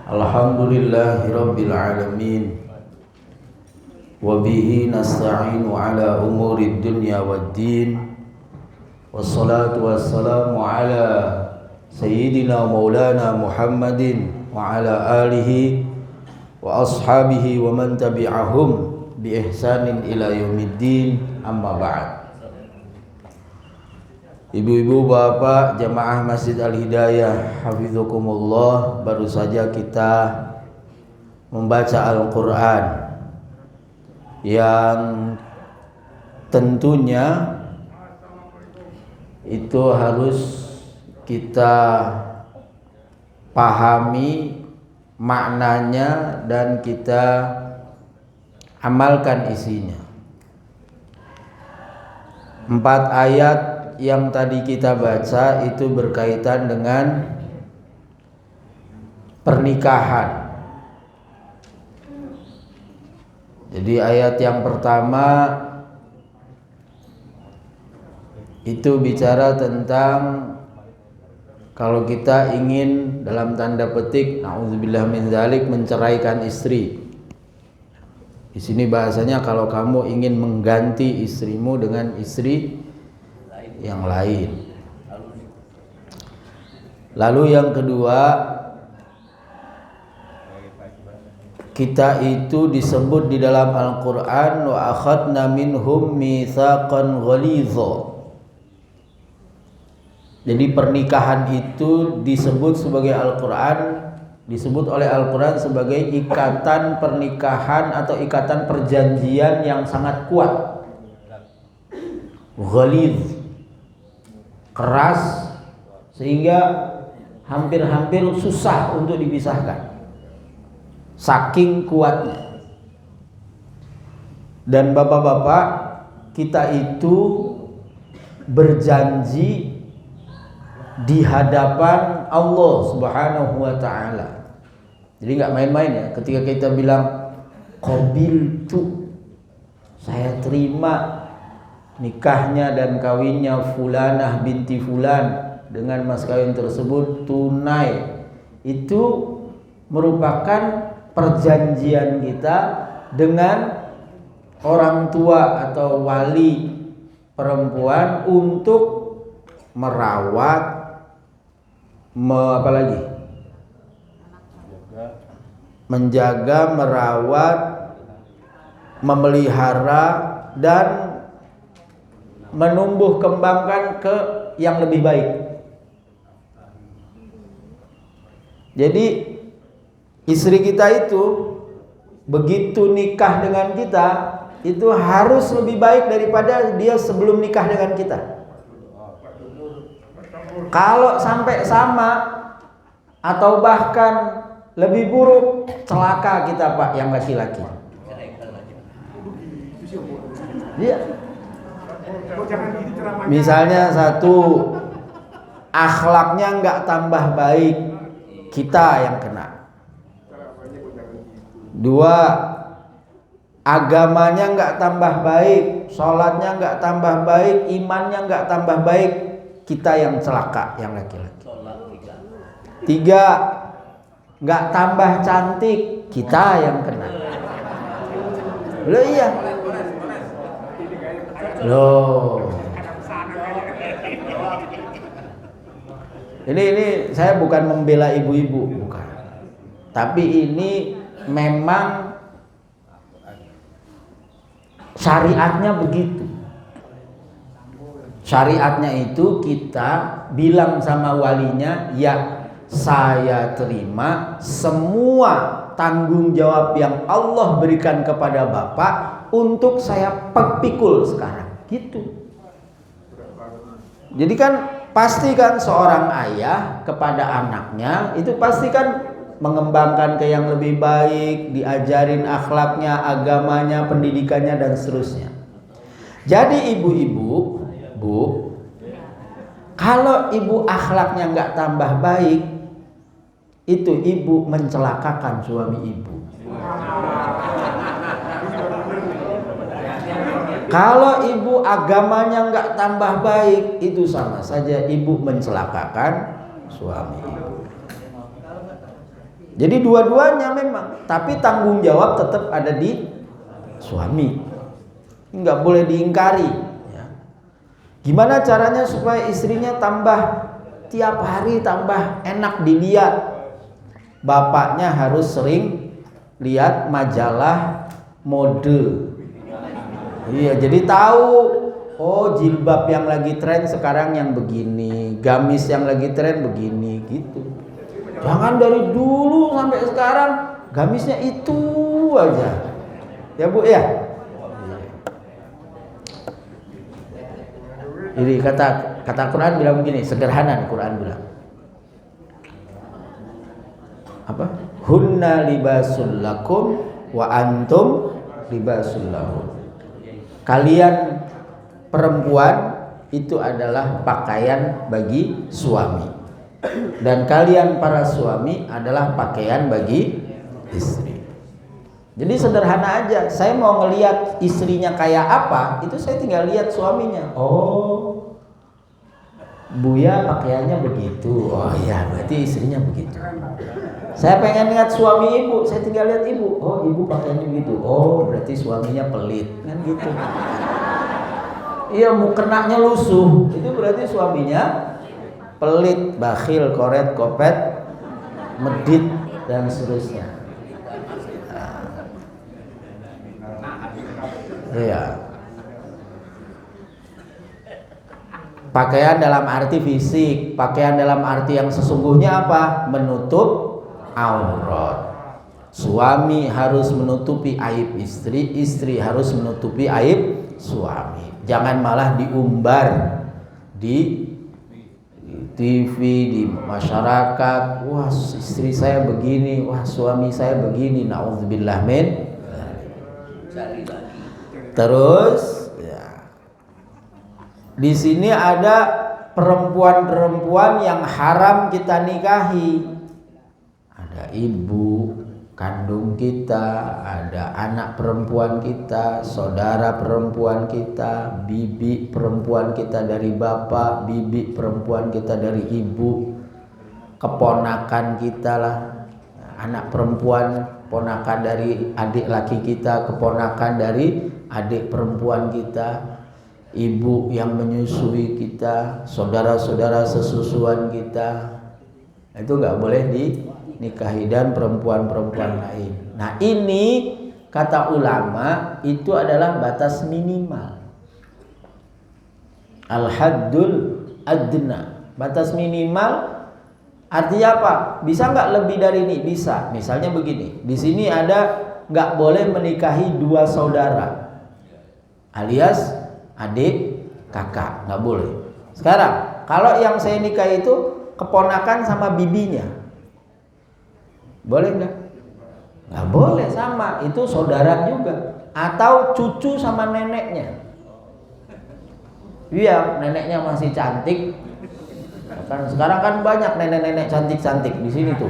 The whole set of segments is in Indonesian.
Alhamdulillahirabbil alamin. Wa bihi nasta'inu ala umurid dunya waddin. Wassalatu wassalamu ala sayyidina maulana Muhammadin wa ala alihi wa ashabihi wa man tabi'ahum bi ihsanin ila yaumiddin. Amma ba'd. Ibu-ibu, bapak, jamaah Masjid Al-Hidayah, hafizukumullah, baru saja kita membaca Al-Quran yang tentunya itu harus kita pahami maknanya dan kita amalkan isinya. 4 ayat yang tadi kita baca itu berkaitan dengan pernikahan. Jadi ayat yang pertama itu bicara tentang kalau kita ingin dalam tanda petik na'udzubillah min dzalik menceraikan istri. Di sini bahasanya kalau kamu ingin mengganti istrimu dengan istri yang lain. Lalu yang kedua, kita itu disebut di dalam Al-Quran wa akhadna minhum mitsaqan ghalidha. Jadi pernikahan itu disebut sebagai disebut oleh Al-Quran sebagai ikatan pernikahan atau ikatan perjanjian yang sangat kuat. Ghalidh, keras, sehingga hampir-hampir susah untuk dipisahkan, saking kuatnya. Dan bapak-bapak, kita itu berjanji di hadapan Allah Subhanahu wa ta'ala. Jadi nggak main-main ya ketika kita bilang qabiltu, saya terima nikahnya dan kawinnya fulanah binti fulan dengan mas kawin tersebut tunai. Itu merupakan perjanjian kita dengan orang tua atau wali perempuan untuk merawat, menjaga, merawat, memelihara dan menumbuh kembangkan ke yang lebih baik. Jadi istri kita itu begitu nikah dengan kita itu harus lebih baik daripada dia sebelum nikah dengan kita. Kalau sampai sama atau bahkan lebih buruk, celaka kita Pak yang laki-laki. Iya. Misalnya satu, akhlaknya nggak tambah baik, kita yang kena. 2, agamanya nggak tambah baik, sholatnya nggak tambah baik, imannya nggak tambah baik, kita yang celaka, yang laki-laki. 3, nggak tambah cantik, kita yang kena. Loh iya. Loh. Ini saya bukan membela ibu-ibu, bukan. Tapi ini memang syariatnya begitu. Syariatnya itu kita bilang sama walinya, ya saya terima semua tanggung jawab yang Allah berikan kepada Bapak untuk saya pikul sekarang. Gitu. Jadi kan pasti kan seorang ayah kepada anaknya itu pasti kan mengembangkan ke yang lebih baik, diajarin akhlaknya, agamanya, pendidikannya dan seterusnya. Jadi ibu-ibu, Bu, kalau ibu akhlaknya nggak tambah baik, itu ibu mencelakakan suami ibu. Kalau ibu agamanya nggak tambah baik, itu sama saja ibu mencelakakan suami ibu. Jadi dua-duanya memang, tapi tanggung jawab tetap ada di suami, nggak boleh diingkari. Ya. Gimana caranya supaya istrinya tiap hari tambah enak dilihat? Bapaknya harus sering lihat majalah mode. Iya, jadi tahu, oh jilbab yang lagi tren sekarang yang begini, gamis yang lagi tren begini, gitu. Jangan dari dulu sampai sekarang gamisnya itu aja. Ya Bu ya. Jadi kata Quran bilang begini, sederhana Quran bilang. Apa? Hunna libasul lakum wa antum libasul lahum. Kalian perempuan itu adalah pakaian bagi suami, dan kalian para suami adalah pakaian bagi istri. Jadi sederhana aja, saya mau ngelihat istrinya kayak apa, itu saya tinggal lihat suaminya. Oh, Buya pakaiannya begitu. Oh iya, berarti istrinya begitu. Saya pengen lihat suami ibu, saya tinggal lihat ibu. Oh, ibu pakaiannya begitu. Oh, berarti suaminya pelit, kan gitu. Iya, mukenanya lusuh, itu berarti suaminya pelit, bakhil, koret, kopet, medit, dan seterusnya. Iya. Pakaian dalam arti fisik, pakaian dalam arti yang sesungguhnya apa? Menutup aurat. Suami harus menutupi aib istri, istri harus menutupi aib suami. Jangan malah diumbar di TV, di masyarakat. Wah, istri saya begini, wah suami saya begini. Nauzubillah min. Terus ya, di sini ada perempuan-perempuan yang haram kita nikahi. Ada ibu kandung kita, ada anak perempuan kita, saudara perempuan kita, bibi perempuan kita dari bapak, bibi perempuan kita dari ibu, keponakan kita lah, anak perempuan, ponakan dari adik laki kita, keponakan dari adik perempuan kita, ibu yang menyusui kita, saudara-saudara sesusuan kita. Itu nggak boleh dinikahi, dan perempuan-perempuan lain. Nah, ini kata ulama itu adalah batas minimal. Al-haddul adna, batas minimal. Artinya apa? Bisa nggak lebih dari ini? Bisa. Misalnya begini, di sini ada nggak boleh menikahi dua saudara, alias adik kakak, nggak boleh. Sekarang kalau yang saya nikah itu keponakan sama bibinya, boleh nggak? Nggak boleh, sama, itu saudara juga. Atau cucu sama neneknya. Iya, neneknya masih cantik. Kan sekarang kan banyak nenek-nenek cantik-cantik di sini tuh.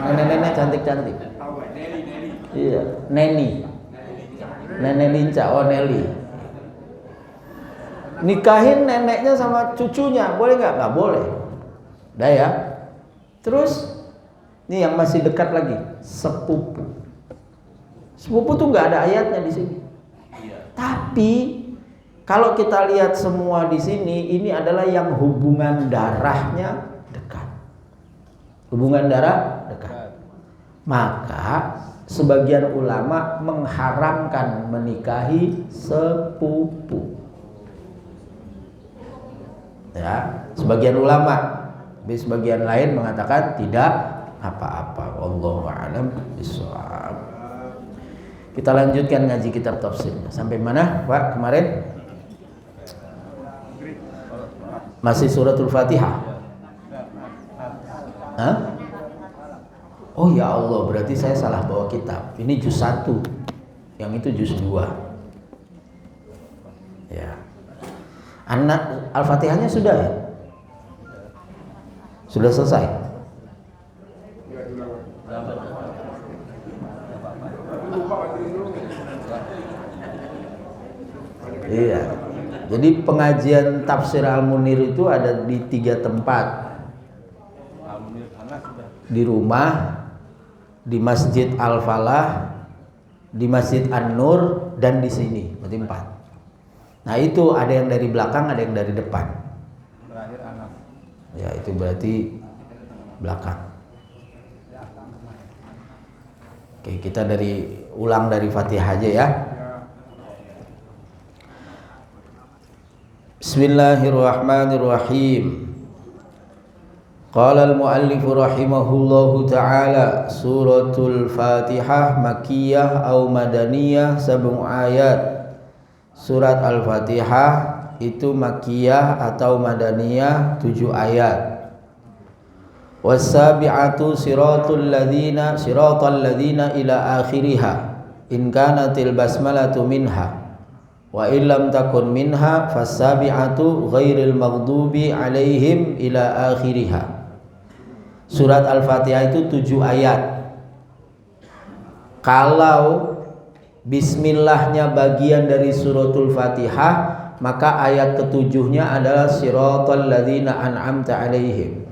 Nenek-nenek cantik-cantik. Iya, Neni. Nenek Linca, oh Nelly. Nikahin neneknya sama cucunya, boleh nggak? Nggak boleh. Udah ya. Terus ini yang masih dekat lagi, sepupu. Sepupu tuh nggak ada ayatnya di sini. Tapi kalau kita lihat semua di sini, ini adalah yang hubungan darahnya dekat. Hubungan darah dekat. Maka sebagian ulama mengharamkan menikahi sepupu. Ya, sebagian ulama, tapi sebagian lain mengatakan tidak apa-apa. Wallahu a'lam bishawab. Kita lanjutkan ngaji kitab tafsirnya. Sampai mana, Pak, kemarin? Masih suratul Fatihah. Hah? Oh ya Allah, berarti saya salah bawa kitab. Ini juz 1, yang itu juz 2. Ya. Anak Al-Fatihahnya sudah ya? Sudah selesai? Iya. Jadi pengajian tafsir Al-Munir itu ada di 3 tempat. Di rumah, di Masjid Al-Falah, di Masjid An-Nur, dan di sini, berarti 4. Nah itu ada yang dari belakang, ada yang dari depan. Terakhir anak. Ya itu berarti belakang. Oke, kita ulang dari Fatihah aja ya. Bismillahirrahmanirrahim. Qala al-muallif rahimahullahu ta'ala, suratul Fatihah makkiyah atau madaniyah 7 ayat. Surat Al-Fatihah itu makkiyah atau madaniyah 7 ayat. Was-sabi'atu siratal ladzina ila akhiriha in kanatil basmalatu minha wa illam takun minha fas-sabi'atu ghairil maghdubi alaihim ila akhiriha. Surat Al-Fatihah itu 7 ayat. Kalau bismillahnya bagian dari suratul Fatihah, maka ayat ketujuhnya adalah siratal ladzina an'amta alaihim.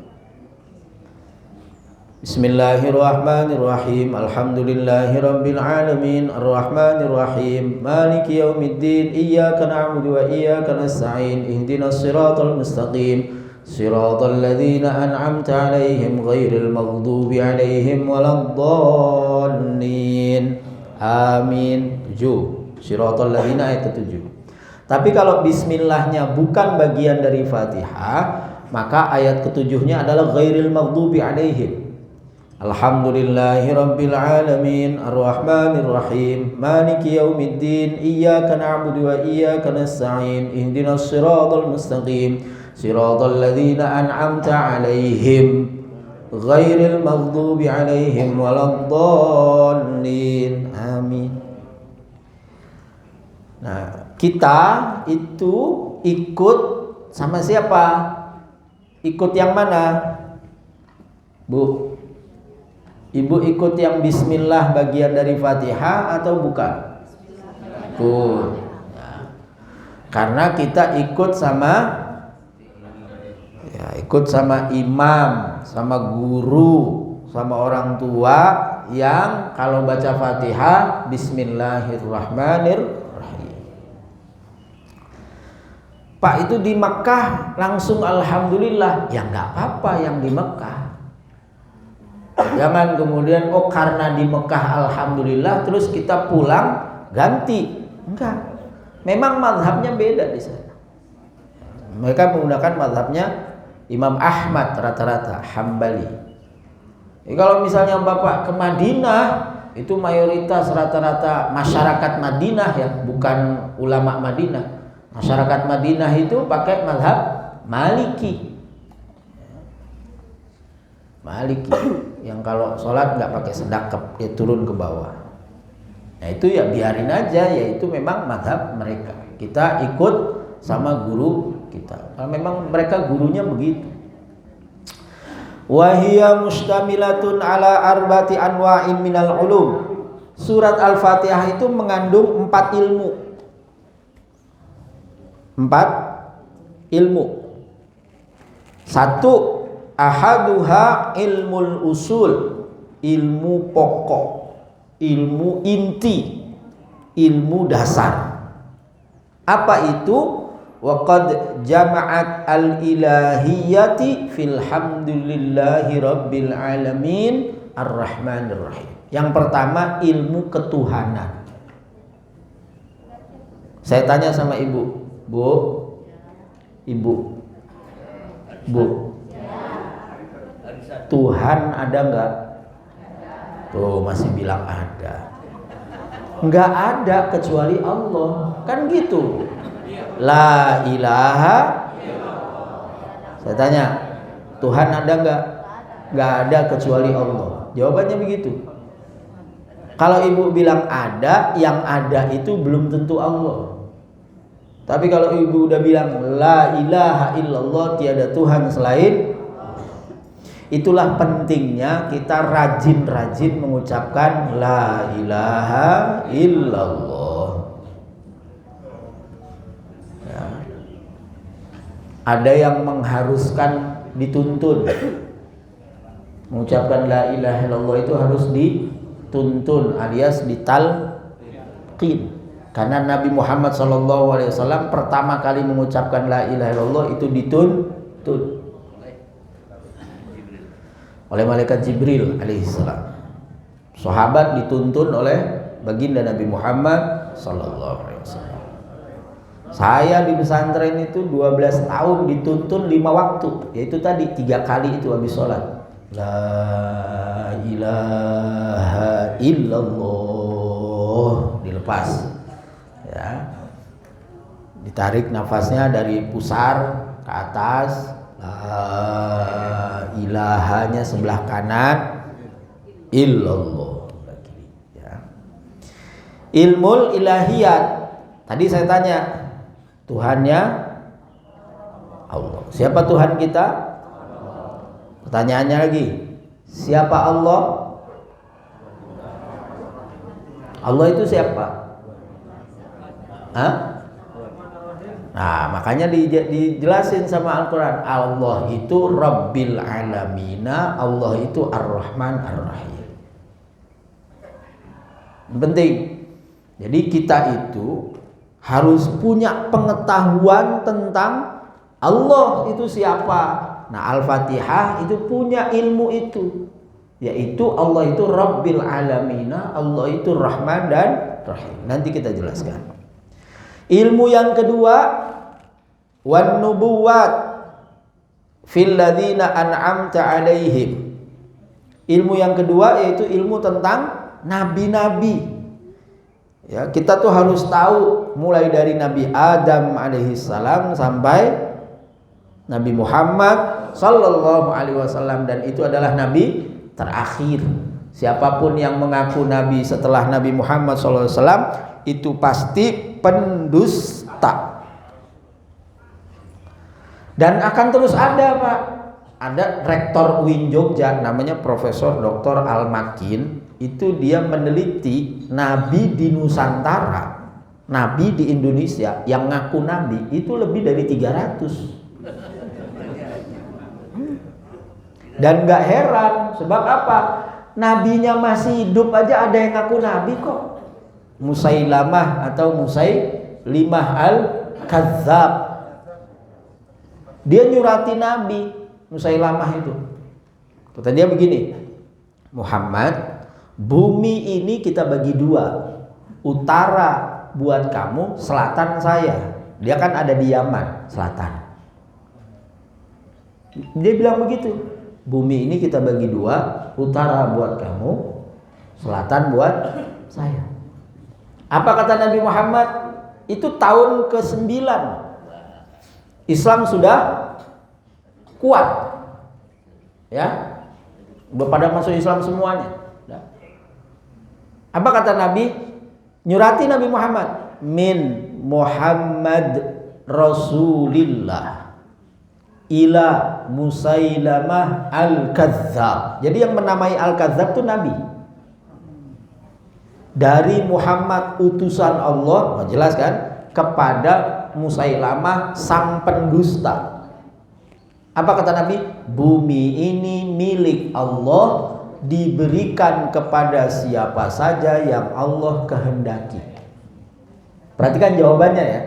Bismillahirrahmanirrahim. Alhamdulillahirabbil alamin, arrahmanirrahim, maliki yaumiddin, iyyaka na'budu wa iyyaka nasta'in, ihdinas siratal mustaqim, siratal ladzina an'amta alaihim ghairil maghdubi alaihim waladdallin. Amin. 7. Siratal ladzina ayat ke-7. Tapi kalau bismillahnya bukan bagian dari Fatihah, maka ayat ketujuhnya adalah ghairil maghdubi alaihim. Alhamdulillahirabbil alamin, arrahmanirrahim, maliki yaumiddin, iyyaka na'budu wa iyyaka nasta'in, ihdinas siratal mustaqim, siratal ladzina an'amta alaihim ghairil maghdubi alaihim waladdallin. Amin. Nah, kita itu ikut sama siapa? Ikut yang mana? Bu, Ibu ikut yang bismillah bagian dari Fatihah atau bukan? Ikut. Ya. Karena kita ikut sama imam, sama guru, sama orang tua yang kalau baca Fatihah bismillahirrahmanirrahim. Pak, itu di Mekah langsung alhamdulillah. Ya nggak apa-apa yang di Mekah. Jangan kemudian karena di Mekah alhamdulillah terus kita pulang ganti. Enggak. Memang mazhabnya beda di sana. Mereka menggunakan mazhabnya Imam Ahmad rata-rata Hambali. Kalau misalnya Bapak ke Madinah, itu mayoritas rata-rata masyarakat Madinah ya, bukan ulama Madinah. Masyarakat Madinah itu pakai mazhab Maliki. Yang kalau sholat nggak pakai sedekap, dia turun ke bawah. Nah itu ya biarin aja, yaitu memang mazhab mereka. Kita ikut sama guru kita. Kalau memang mereka gurunya begitu. Wahia mustamilatun ala arba'ati anwa'in minal ulum. Surat Al-Fatihah itu mengandung 4 ilmu. 4 ilmu. 1, ahaduha ilmul usul, ilmu pokok, ilmu inti, ilmu dasar. Apa itu? Wa qad jama'at al-ilahiyati fil hamdulillahi rabbil alamin ar-rahmanir rahim. Yang pertama ilmu ketuhanan. Saya tanya sama ibu, Ibu, Tuhan ada nggak? Tuh masih bilang ada. Nggak ada kecuali Allah. Kan gitu. La ilaha. Saya tanya, Tuhan ada nggak? Nggak ada kecuali Allah. Jawabannya begitu. Kalau ibu bilang ada, yang ada itu belum tentu Allah. Tapi kalau ibu udah bilang la ilaha illallah, tiada Tuhan selain, itulah pentingnya kita rajin-rajin mengucapkan la ilaha illallah. Ya. Ada yang mengharuskan dituntun. Mengucapkan la ilaha illallah itu harus dituntun alias ditalqin. Karena Nabi Muhammad SAW pertama kali mengucapkan la ilaha illallah itu dituntun oleh malaikat Jibril alaihissalam. Sahabat dituntun oleh baginda Nabi Muhammad SAW. Saya di pesantren itu 12 tahun dituntun 5 waktu, yaitu tadi 3 kali itu habis sholat. La ilaha illallah, dilepas ya, ditarik nafasnya dari pusar ke atas, la ilahanya sebelah kanan, illallah ya. Ilmul ilahiyat, tadi saya tanya Tuhannya Allah. Siapa Tuhan kita? Pertanyaannya lagi, siapa Allah? Allah itu siapa? Hah? Nah, makanya dijelasin sama Al-Quran. Allah itu Rabbil Alamina, Allah itu Ar-Rahman Ar-Rahim. Penting. Jadi kita itu harus punya pengetahuan tentang Allah itu siapa. Nah, Al-Fatihah itu punya ilmu itu, yaitu Allah itu Rabbil Alamina, Allah itu Rahman dan Rahim. Nanti kita jelaskan. Ilmu yang kedua, wan nubuwat fil ladzina an'amta alaihim. Ilmu yang kedua yaitu ilmu tentang nabi-nabi. Ya, kita tuh harus tahu mulai dari Nabi Adam alaihissalam sampai Nabi Muhammad sallallahu alaihi wasallam, dan itu adalah nabi terakhir. Siapapun yang mengaku nabi setelah Nabi Muhammad sallallahu alaihi wasallam itu pasti pendusta. Dan akan terus ada, Pak. Ada rektor UIN Jogja namanya Profesor Dr. Al-Makin, itu dia meneliti nabi di Nusantara, nabi di Indonesia yang ngaku nabi itu lebih dari 300. Dan gak heran, sebab apa? Nabinya masih hidup aja ada yang ngaku nabi kok. Musailamah atau Musailimah al-Kadzab, dia nyurati nabi Musailamah itu. Kata dia begini, Muhammad, bumi ini kita bagi 2, utara buat kamu, selatan saya. Dia kan ada di Yaman selatan. Dia bilang begitu, bumi ini kita bagi 2, utara buat kamu, selatan buat saya. Apa kata Nabi Muhammad? Itu tahun ke-9 Islam sudah kuat, ya, udah pada masuk Islam semuanya. Apa kata Nabi? Nyurati Nabi Muhammad, min Muhammad Rasulillah ila Musailamah al-Kadzab. Jadi yang menamai al-Kadzab itu Nabi. Dari Muhammad utusan Allah, jelas kan, kepada Musailamah sang pendusta. Apa kata Nabi? Bumi ini milik Allah, diberikan kepada siapa saja yang Allah kehendaki. Perhatikan jawabannya ya.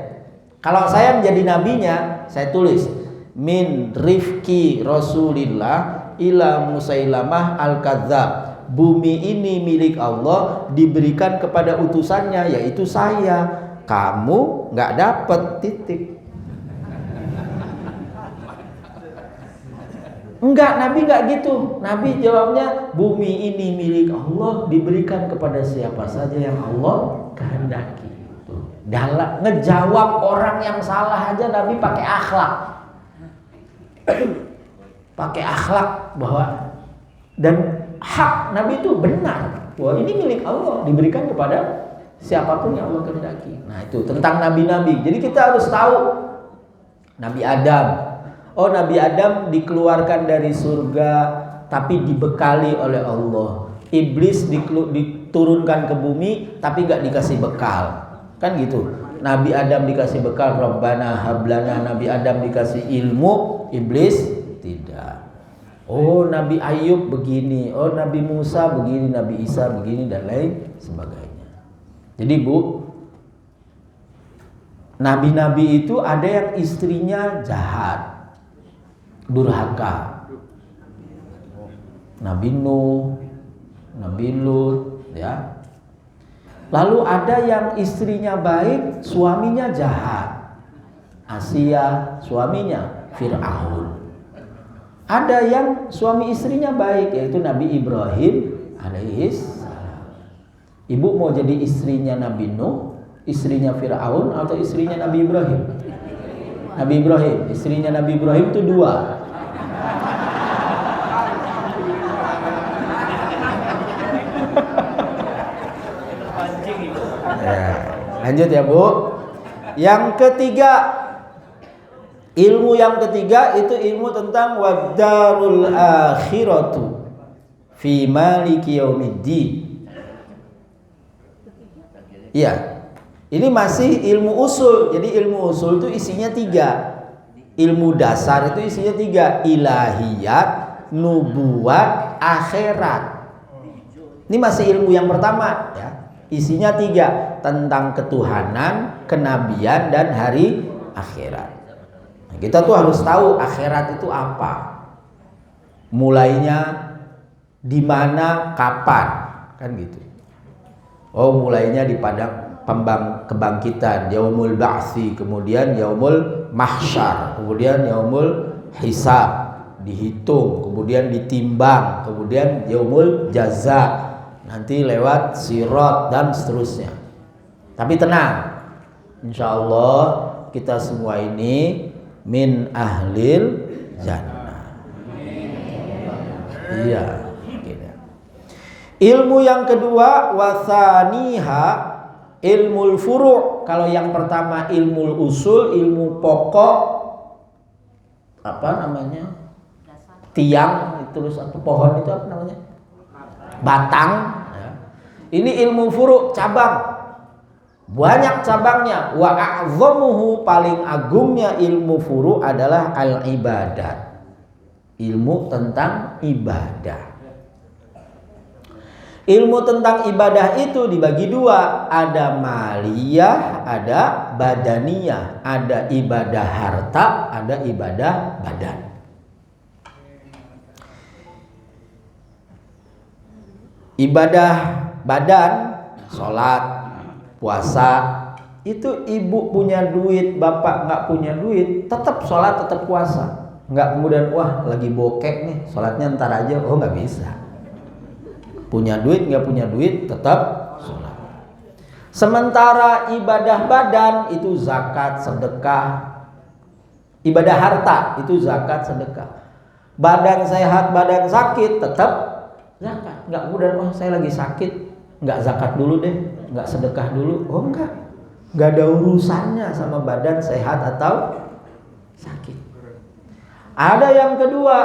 Kalau saya menjadi nabinya, saya tulis min rifki Rasulillah ila Musailamah al-Kadzab. Bumi ini milik Allah, diberikan kepada utusannya, yaitu saya. Kamu nggak dapet, titik. Enggak, Nabi nggak gitu. Nabi jawabnya, bumi ini milik Allah, diberikan kepada siapa saja yang Allah kehendaki. Dalam ngejawab orang yang salah aja Nabi pakai akhlak. Pakai akhlak bahwa, dan hak Nabi itu benar bahwa ini milik Allah, diberikan kepada siapapun yang Allah kehendaki. Nah, itu tentang nabi-nabi. Jadi kita harus tahu Nabi Adam. Oh, Nabi Adam dikeluarkan dari surga tapi dibekali oleh Allah. Iblis diturunkan ke bumi tapi gak dikasih bekal. Kan gitu. Nabi Adam dikasih bekal, Rabbana hablana. Nabi Adam dikasih ilmu, iblis tidak. Oh, Nabi Ayub begini, oh Nabi Musa begini, Nabi Isa begini dan lain sebagainya. Jadi Bu, nabi-nabi itu ada yang istrinya jahat, durhaka. Nabi Nuh, Nabi Lut, ya. Lalu ada yang istrinya baik, suaminya jahat. Asia, suaminya Fir'aun. Ada yang suami istrinya baik, yaitu Nabi Ibrahim alaihissalam. Ibu mau jadi istrinya Nabi Nuh, istrinya Fir'aun, atau istrinya Nabi Ibrahim? Nabi Ibrahim, istrinya Nabi Ibrahim itu 2. Ya, lanjut ya Bu. Yang ketiga, ilmu yang ketiga itu ilmu tentang wadarul akhiratu fi maliki yaumiddin. Iya. Ini masih ilmu usul. Jadi ilmu usul itu isinya 3. Ilmu dasar itu isinya 3. Ilahiyat, nubuat, akhirat. Ini masih ilmu yang pertama ya. Isinya 3, tentang ketuhanan, kenabian, dan hari akhirat. Nah, kita tuh harus tahu akhirat itu apa, mulainya di mana, kapan, kan gitu. Oh, mulainya di padang kebangkitan, yaumul ba'tsi, kemudian yaumul mahsyar, kemudian yaumul hisab, dihitung, kemudian ditimbang, kemudian yaumul jaza, nanti lewat sirat dan seterusnya. Tapi tenang, insya Allah kita semua ini min ahlil jannah. Iya. Ilmu yang kedua wasaniha ilmul furu'. Kalau yang pertama ilmu usul, ilmu pokok, apa namanya? Tiang, terus apa pohon itu apa namanya? Batang. Ini ilmu furu', cabang. Banyak cabangnya. Wa a'zamuhu, paling agungnya ilmu furu' adalah al-ibadat. Ilmu tentang ibadah. Ilmu tentang ibadah itu dibagi 2. Ada maliyah, ada badaniyah. Ada ibadah harta, ada ibadah badan. Ibadah badan, sholat, puasa, itu ibu punya duit, bapak nggak punya duit, tetap sholat, tetap puasa. Nggak kemudian, wah lagi bokek nih, sholatnya ntar aja. Oh, nggak bisa. Punya duit, nggak punya duit, tetap sholat. Sementara ibadah badan itu zakat, sedekah. Ibadah harta itu zakat, sedekah. Badan sehat, badan sakit, tetap zakat. Nggak kemudian, oh saya lagi sakit, nggak zakat dulu deh, nggak sedekah dulu. Oh enggak, nggak ada urusannya sama badan sehat atau sakit. Ada yang kedua,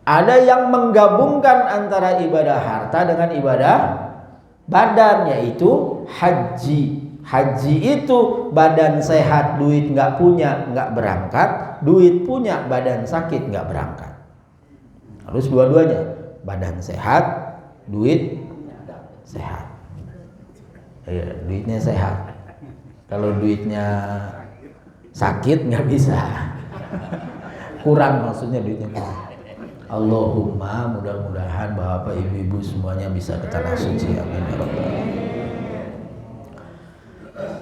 ada yang menggabungkan antara ibadah harta dengan ibadah badan, yaitu haji. Haji itu badan sehat, duit nggak punya, nggak berangkat. Duit punya, badan sakit, nggak berangkat. Harus dua-duanya, badan sehat, duit sehat. Ya, duitnya sehat. Kalau duitnya sakit nggak bisa. Kurang, maksudnya duitnya kurang. Allahumma, mudah-mudahan bapak ibu-ibu semuanya bisa ke tanah suci, amin ya rabbal alamin.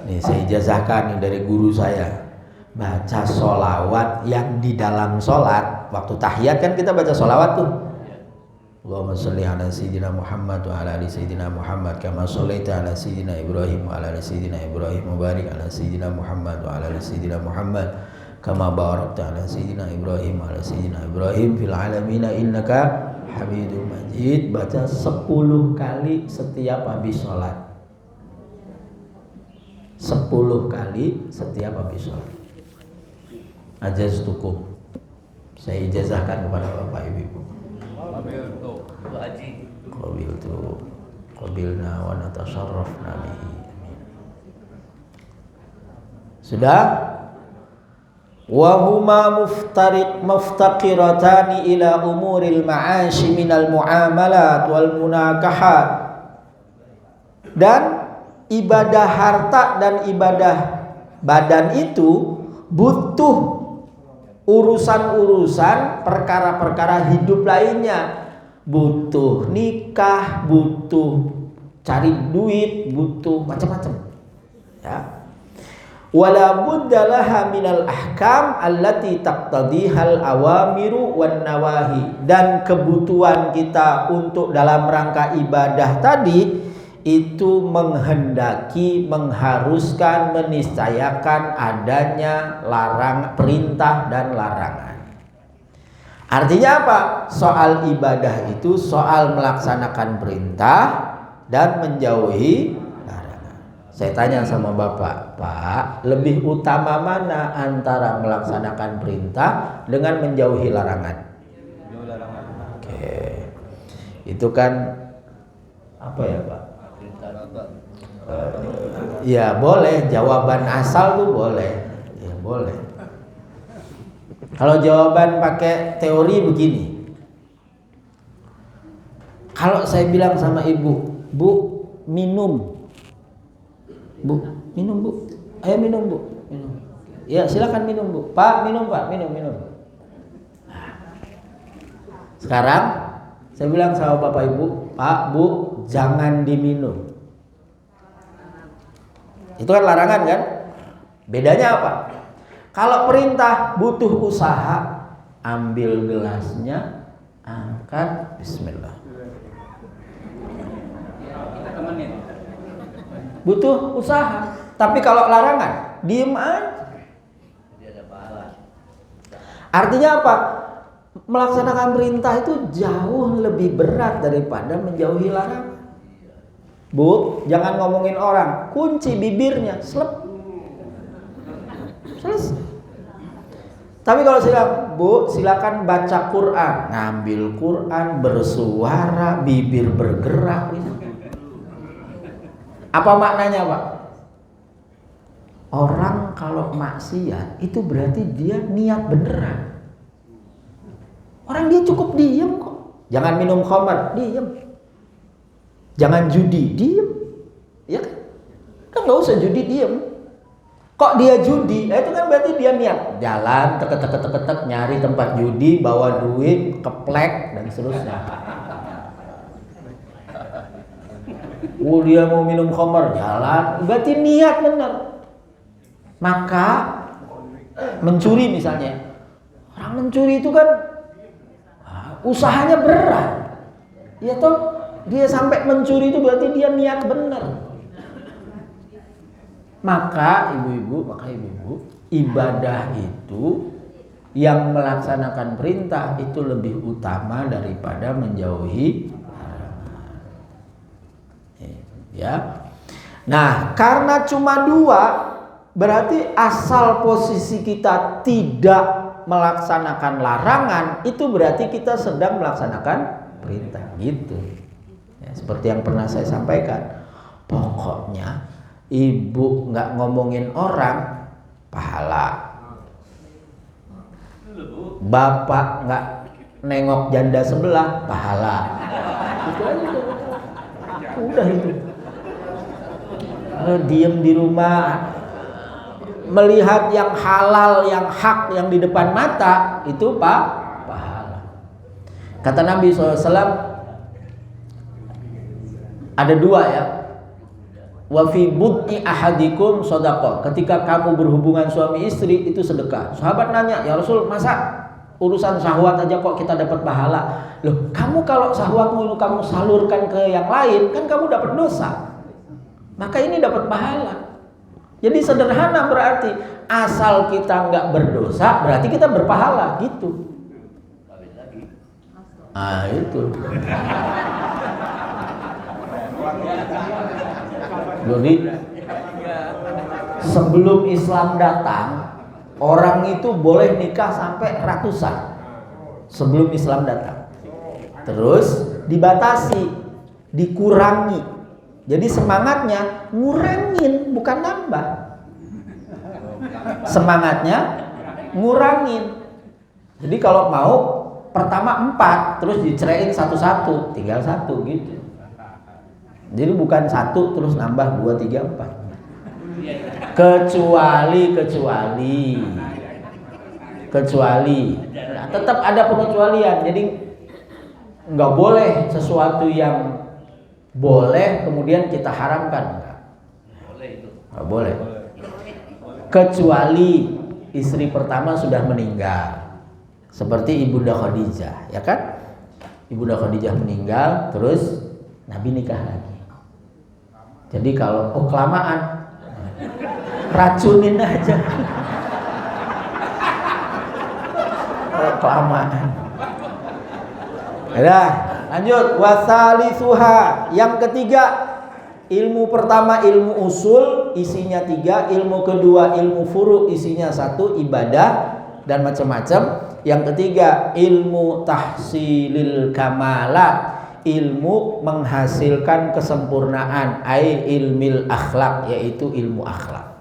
Nih saya ijazahkan nih dari guru saya, baca sholawat yang di dalam sholat. Waktu tahiyat kan kita baca sholawat tuh. Allahumma sholli ala sayyidina Muhammad wa ala ali sayyidina Muhammad kama shollaita ala sayyidina Ibrahim wa ala ali sayyidina Ibrahim wa barik ala sayyidina Muhammad wa ala ali sayyidina Muhammad kama barakta ala sayyidina Ibrahim wa ala sayyidina Ibrahim fil alamin innaka Hamidum Majid. Baca 10 kali setiap habis sholat. 10 kali setiap habis sholat. Ajaztukum, saya ijazahkan kepada bapak ibu. Qabilna wa natasharrafna bihi. Sudah? wa huma muftaqiratani ila umuril ma'ashi minal muamalat wal munakahat. Dan ibadah harta dan ibadah badan itu butuh urusan-urusan perkara-perkara hidup lainnya, butuh nikah, butuh cari duit, butuh macam-macam ya. Wala budda laha minal ahkam allati taqtadihal awamiru wan nawahi. Dan kebutuhan kita untuk dalam rangka ibadah tadi itu menghendaki, mengharuskan, meniscayakan adanya perintah dan larangan. Artinya apa? Soal ibadah itu soal melaksanakan perintah dan menjauhi larangan. Saya tanya sama Bapak, Pak, lebih utama mana antara melaksanakan perintah dengan menjauhi larangan? Oke. Itu kan apa ya, Pak? Ya boleh, jawaban asal tuh boleh. Ya boleh. Kalau jawaban pakai teori begini. Kalau saya bilang sama ibu, Bu, minum. Bu, minum, Bu. Ayo minum, Bu. Minum. Ya, silakan minum, Bu. Pak, minum, Pak. Minum. Sekarang saya bilang sama Bapak Ibu, Pak, Bu, jangan diminum. Itu kan larangan kan? Bedanya apa? Kalau perintah butuh usaha, ambil gelasnya, angkat, bismillah. Butuh usaha. Tapi kalau larangan, diem aja. Artinya apa? Melaksanakan perintah itu jauh lebih berat daripada menjauhi larangan. Bu, jangan ngomongin orang, kunci bibirnya, selesai. Tapi kalau Bu, silakan baca Quran, ngambil Quran, bersuara, bibir bergerak. Apa maknanya, Pak? Orang kalau maksiat itu berarti dia niat beneran. Orang dia cukup diem kok. Jangan minum khamar, diem. Jangan judi, diem. Ya kan nggak usah judi, diem. Kok dia judi? Itu kan berarti dia niat. Jalan, tek nyari tempat judi, bawa duit, keplek dan seterusnya. Dia mau minum khamar, jalan, berarti niat benar. Maka mencuri misalnya, orang mencuri itu kan usahanya berat. Ya toh. Dia sampai mencuri itu berarti dia niat benar. Maka ibu-ibu, ibadah itu yang melaksanakan perintah itu lebih utama daripada menjauhi larangan. Ya. Nah, karena cuma dua, berarti asal posisi kita tidak melaksanakan larangan itu berarti kita sedang melaksanakan perintah gitu. Seperti yang pernah saya sampaikan, pokoknya ibu nggak ngomongin orang, pahala. Bapak nggak nengok janda sebelah, pahala. Itu aja. Udah itu. Diem di rumah, melihat yang halal, yang hak, yang di depan mata, itu pahala. Kata Nabi SAW, ada dua ya. Wa fi bud'i ahadikum shadaqah. Ketika kamu berhubungan suami istri itu sedekah. Sahabat nanya, "Ya Rasul, masa urusan syahwat aja kok kita dapat pahala?" Loh, kamu kalau syahwatmu kamu salurkan ke yang lain, kan kamu dapat dosa. Maka ini dapat pahala. Jadi sederhana berarti asal kita nggak berdosa berarti kita berpahala gitu. Ah itu. Jadi sebelum Islam datang, orang itu boleh nikah sampai ratusan. Sebelum Islam datang. Terus dibatasi, dikurangi. Jadi semangatnya ngurangin, bukan nambah. Semangatnya ngurangin. Jadi kalau mau pertama 4 terus diceraiin satu-satu, tinggal 1 gitu. Jadi bukan 1 terus nambah 2, 3, 4. Kecuali nah, tetap ada pengecualian. Jadi nggak boleh sesuatu yang boleh kemudian kita haramkan. Nggak boleh. Kecuali istri pertama sudah meninggal, seperti Ibunda Khadijah, ya kan? Ibunda Khadijah meninggal, terus Nabi nikah lagi. Jadi kalau kelamaan, racunin aja. Kelamaan. Udah, lanjut. Wasalisuha, yang ketiga. Ilmu pertama ilmu usul, isinya 3. Ilmu kedua ilmu furu, isinya 1, ibadah dan macam-macam. Yang ketiga ilmu tahsilil kamalat, ilmu menghasilkan kesempurnaan, ai ilmil akhlak, yaitu ilmu akhlak.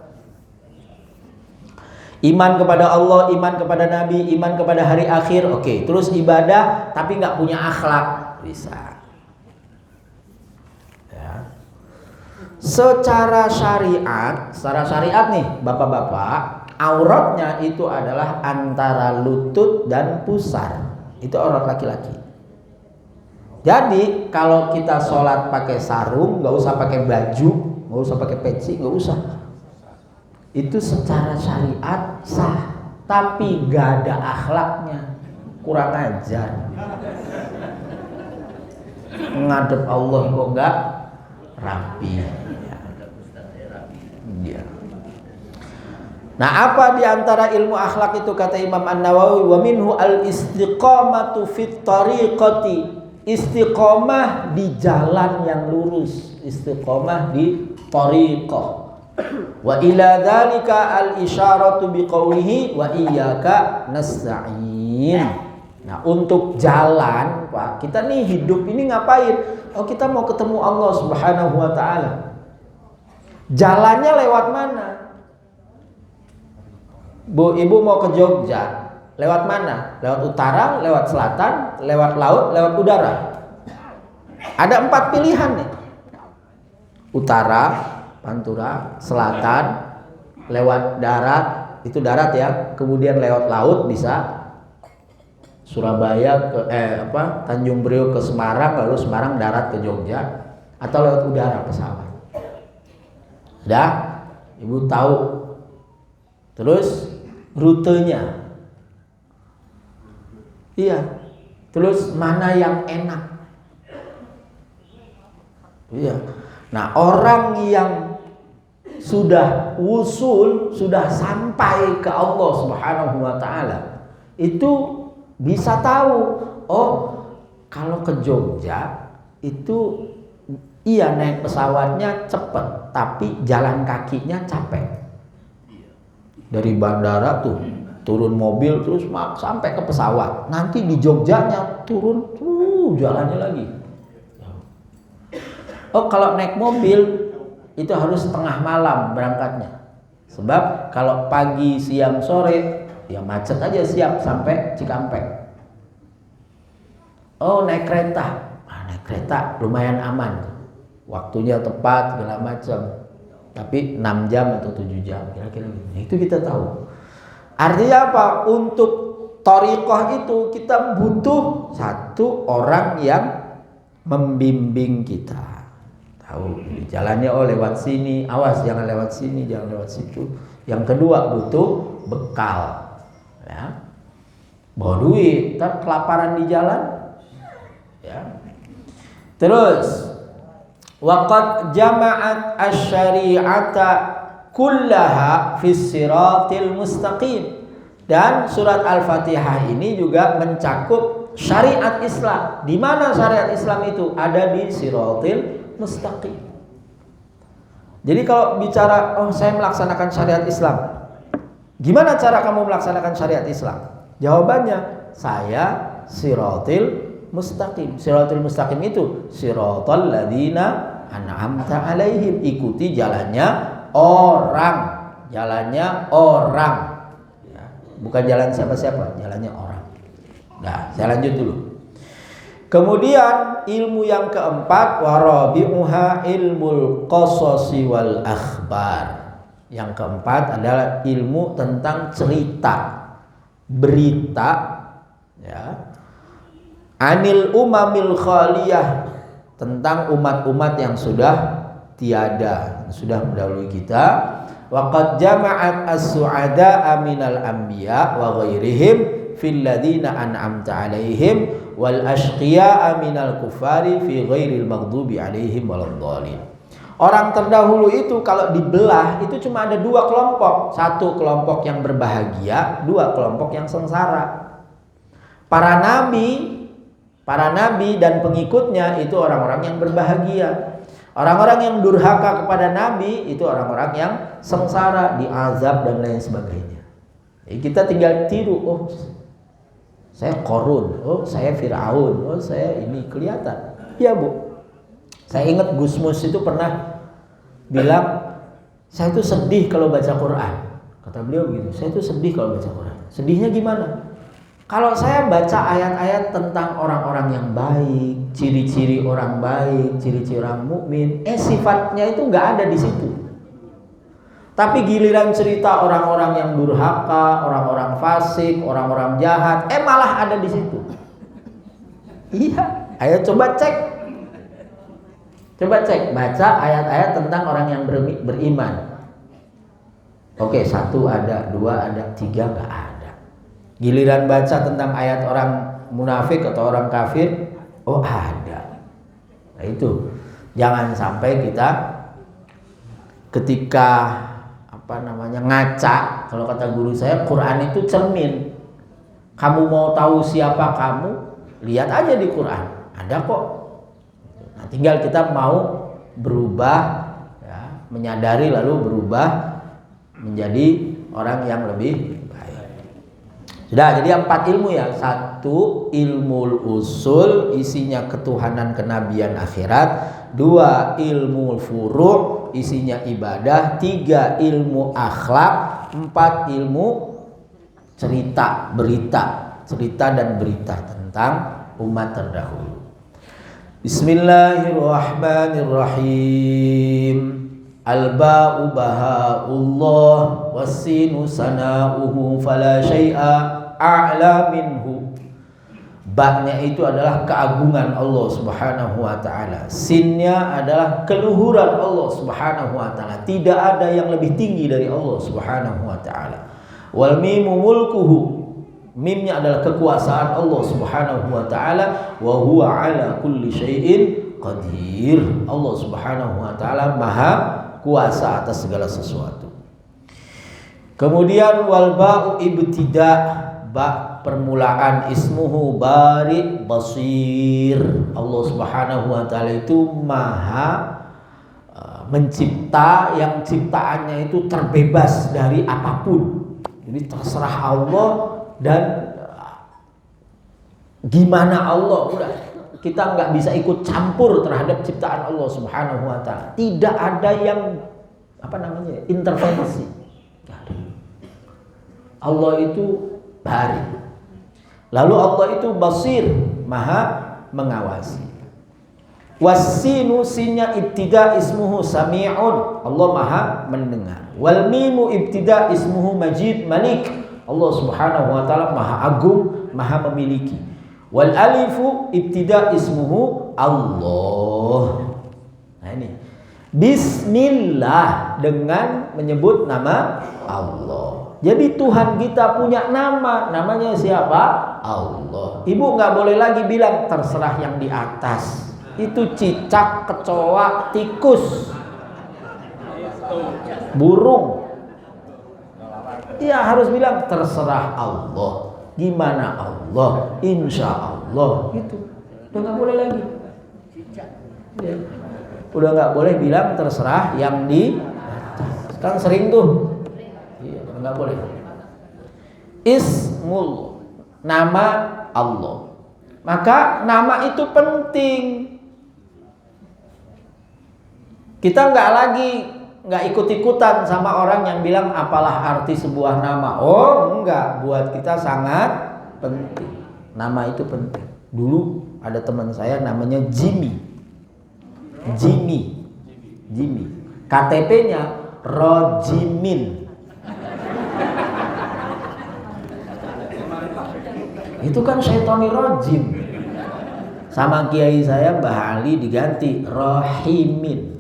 Iman kepada Allah, iman kepada Nabi, iman kepada hari akhir, oke. Terus ibadah tapi nggak punya akhlak, bisa. Secara syariat nih bapak-bapak, auratnya itu adalah antara lutut dan pusar. Itu aurat laki-laki. Jadi kalau kita sholat pakai sarung, nggak usah pakai baju, nggak usah pakai peci, nggak usah. Itu secara syariat sah, tapi gak ada akhlaknya, kurang ajar. Ngadep Allah kok nggak rapi. Ya. Nah, apa diantara ilmu akhlak itu kata Imam An-Nawawi, wa minhu al-istiqamatu fit tariqati, istiqomah di jalan yang lurus, istiqomah di tariqah. Wa ila dzalika al-isyaratu biqaulihi wa iyyaka nasta'in. Nah, untuk jalan, Pak, kita nih hidup ini ngapain? Oh, kita mau ketemu Allah Subhanahu wa taala. Jalannya lewat mana? Bu, ibu mau ke Jogja, lewat mana? Lewat utara, lewat selatan, lewat laut, lewat udara. Ada 4 pilihan nih. Utara, Pantura, selatan, lewat darat, itu darat ya. Kemudian lewat laut bisa Surabaya ke Tanjung Priok ke Semarang, lalu Semarang darat ke Jogja, atau lewat udara pesawat. Udah, ibu tahu. Terus rutenya. Iya. Terus mana yang enak? Iya. Nah, orang yang sudah wusul, sudah sampai ke Allah Subhanahu wa taala, itu bisa tahu, oh, kalau ke Jogja itu iya naik pesawatnya cepet, tapi jalan kakinya capek. Dari bandara tuh turun mobil terus sampai ke pesawat. Nanti di Jogjanya turun, jalannya lagi. Oh, kalau naik mobil itu harus tengah malam berangkatnya. Sebab kalau pagi, siang, sore ya macet aja siap sampai Cikampek. Oh, naik kereta. Naik kereta lumayan aman. Waktunya tepat segala macam. Tapi 6 jam atau 7 jam kira-kira gitu. Itu kita tahu. Artinya apa? Untuk thariqah itu kita butuh satu orang yang membimbing kita. Tahu jalannya, oh lewat sini, awas jangan lewat sini, jangan lewat situ. Yang kedua butuh bekal. Ya. Bawa duit, ntar kelaparan di jalan. Ya. Terus waqad jama'at asy-syari'ata kullaha fis siratil mustaqim. Dan surat Al-Fatihah ini juga mencakup syariat Islam. Di mana syariat Islam itu? Ada di siratil mustaqim. Jadi kalau bicara, oh saya melaksanakan syariat Islam, gimana cara kamu melaksanakan syariat Islam? Jawabannya, saya siratil mustaqim. Siratul mustaqim itu siratal ladzina an'amta alaihim, ikuti jalannya orang, ya. bukan jalan siapa-siapa, jalannya orang. Nah, saya lanjut dulu. Kemudian ilmu yang keempat, warabi'uha ilmul qasasi wal akhbar. Yang keempat adalah ilmu tentang cerita, berita, ya, anil umamil khaliyah, tentang umat-umat yang sudah tiada, sudah mendahului kita. Waqad jama'at as-su'ada'a minal anbiya wa ghairihim fil ladzina an'amta 'alaihim wal ashqiya'a minal kuffari fi ghairil maghdubi 'alaihim waladdallin. Orang terdahulu itu kalau dibelah itu cuma ada dua kelompok. Satu kelompok yang berbahagia, dua kelompok yang sengsara. Para nabi dan pengikutnya itu orang-orang yang berbahagia. Orang-orang yang durhaka kepada nabi itu orang-orang yang sengsara, diazab dan lain sebagainya. Jadi kita tinggal tiru, oh saya Korun, oh saya Fir'aun, oh saya ini, kelihatan. Ya Bu. Saya ingat Gus Mus itu pernah bilang, saya itu sedih kalau baca Quran. Kata beliau begitu, saya itu sedih kalau baca Quran. Sedihnya gimana? Kalau saya baca ayat-ayat tentang orang-orang yang baik, ciri-ciri orang baik, ciri-ciri orang mukmin, sifatnya itu nggak ada di situ. Tapi giliran cerita orang-orang yang durhaka, orang-orang fasik, orang-orang jahat, malah ada di situ. Iya, ayo coba cek. Coba cek, baca ayat-ayat tentang orang yang beriman. Oke, satu ada, dua ada, tiga nggak ada. Giliran baca tentang ayat orang munafik atau orang kafir, oh ada. Nah itu, jangan sampai kita ketika ngaca, kalau kata guru saya, Quran itu cermin. Kamu mau tahu siapa kamu, lihat aja di Quran, ada kok. Nah, tinggal kita mau berubah, ya, menyadari lalu berubah menjadi orang yang lebih baik. Sudah, jadi 4 ilmu ya. 1, ilmu usul, isinya ketuhanan, kenabian, akhirat. 2, ilmu furu', isinya ibadah. 3, ilmu akhlak. 4, ilmu cerita, cerita dan berita tentang umat terdahulu. Bismillahirrahmanirrahim. Al-ba'u baha'ullah was-sinu sana'uhu fala syai'a a'la minhu. Ba-nya itu adalah keagungan Allah Subhanahu wa taala. Sinnya adalah keluhuran Allah Subhanahu wa taala. Tidak ada yang lebih tinggi dari Allah Subhanahu wa taala. Wal mimu mulkuhu. Mimnya adalah kekuasaan Allah Subhanahu wa taala, wa huwa ala kulli syai'in qadir. Allah Subhanahu wa taala maha kuasa atas segala sesuatu. Kemudian wal ba'u ibtida', ba permulaan, ismuhu bari basir. Allah Subhanahu wa taala itu maha mencipta, yang ciptaannya itu terbebas dari apapun. Jadi terserah Allah. Dan gimana Allah, udah kita nggak bisa ikut campur terhadap ciptaan Allah Subhanahu wa taala. Tidak ada yang intervensi. Allah itu bari. Lalu Allah itu basir, maha mengawasi. Wasinu, sinnya ibtida ismuhu sami'un, Allah maha mendengar. Wal mimu ibtida ismuhu majid malik, Allah Subhanahu wa taala maha agung, maha memiliki. Wal alifu ibtida ismuhu Allah. Nah ini bismillah, dengan menyebut nama Allah. Jadi Tuhan kita punya nama, namanya siapa? Allah. Ibu nggak boleh lagi bilang terserah yang di atas. Itu cicak, kecoa, tikus, burung. Iya, harus bilang terserah Allah. Gimana Allah? Insya Allah. Gitu. Udah nggak boleh lagi. Ya. Udah nggak boleh bilang terserah yang di atas. Kan sering tuh. Iya, nggak boleh. Ismul, nama Allah. Maka nama itu penting. Kita nggak lagi nggak ikut-ikutan sama orang yang bilang apalah arti sebuah nama. Oh enggak, buat kita sangat penting. Nama itu penting. Dulu ada teman saya namanya Jimmy. KTP-nya Rojimin. Itu kan Syaitoni Rojim. Sama kiai saya Mbah Ali diganti Rohimin.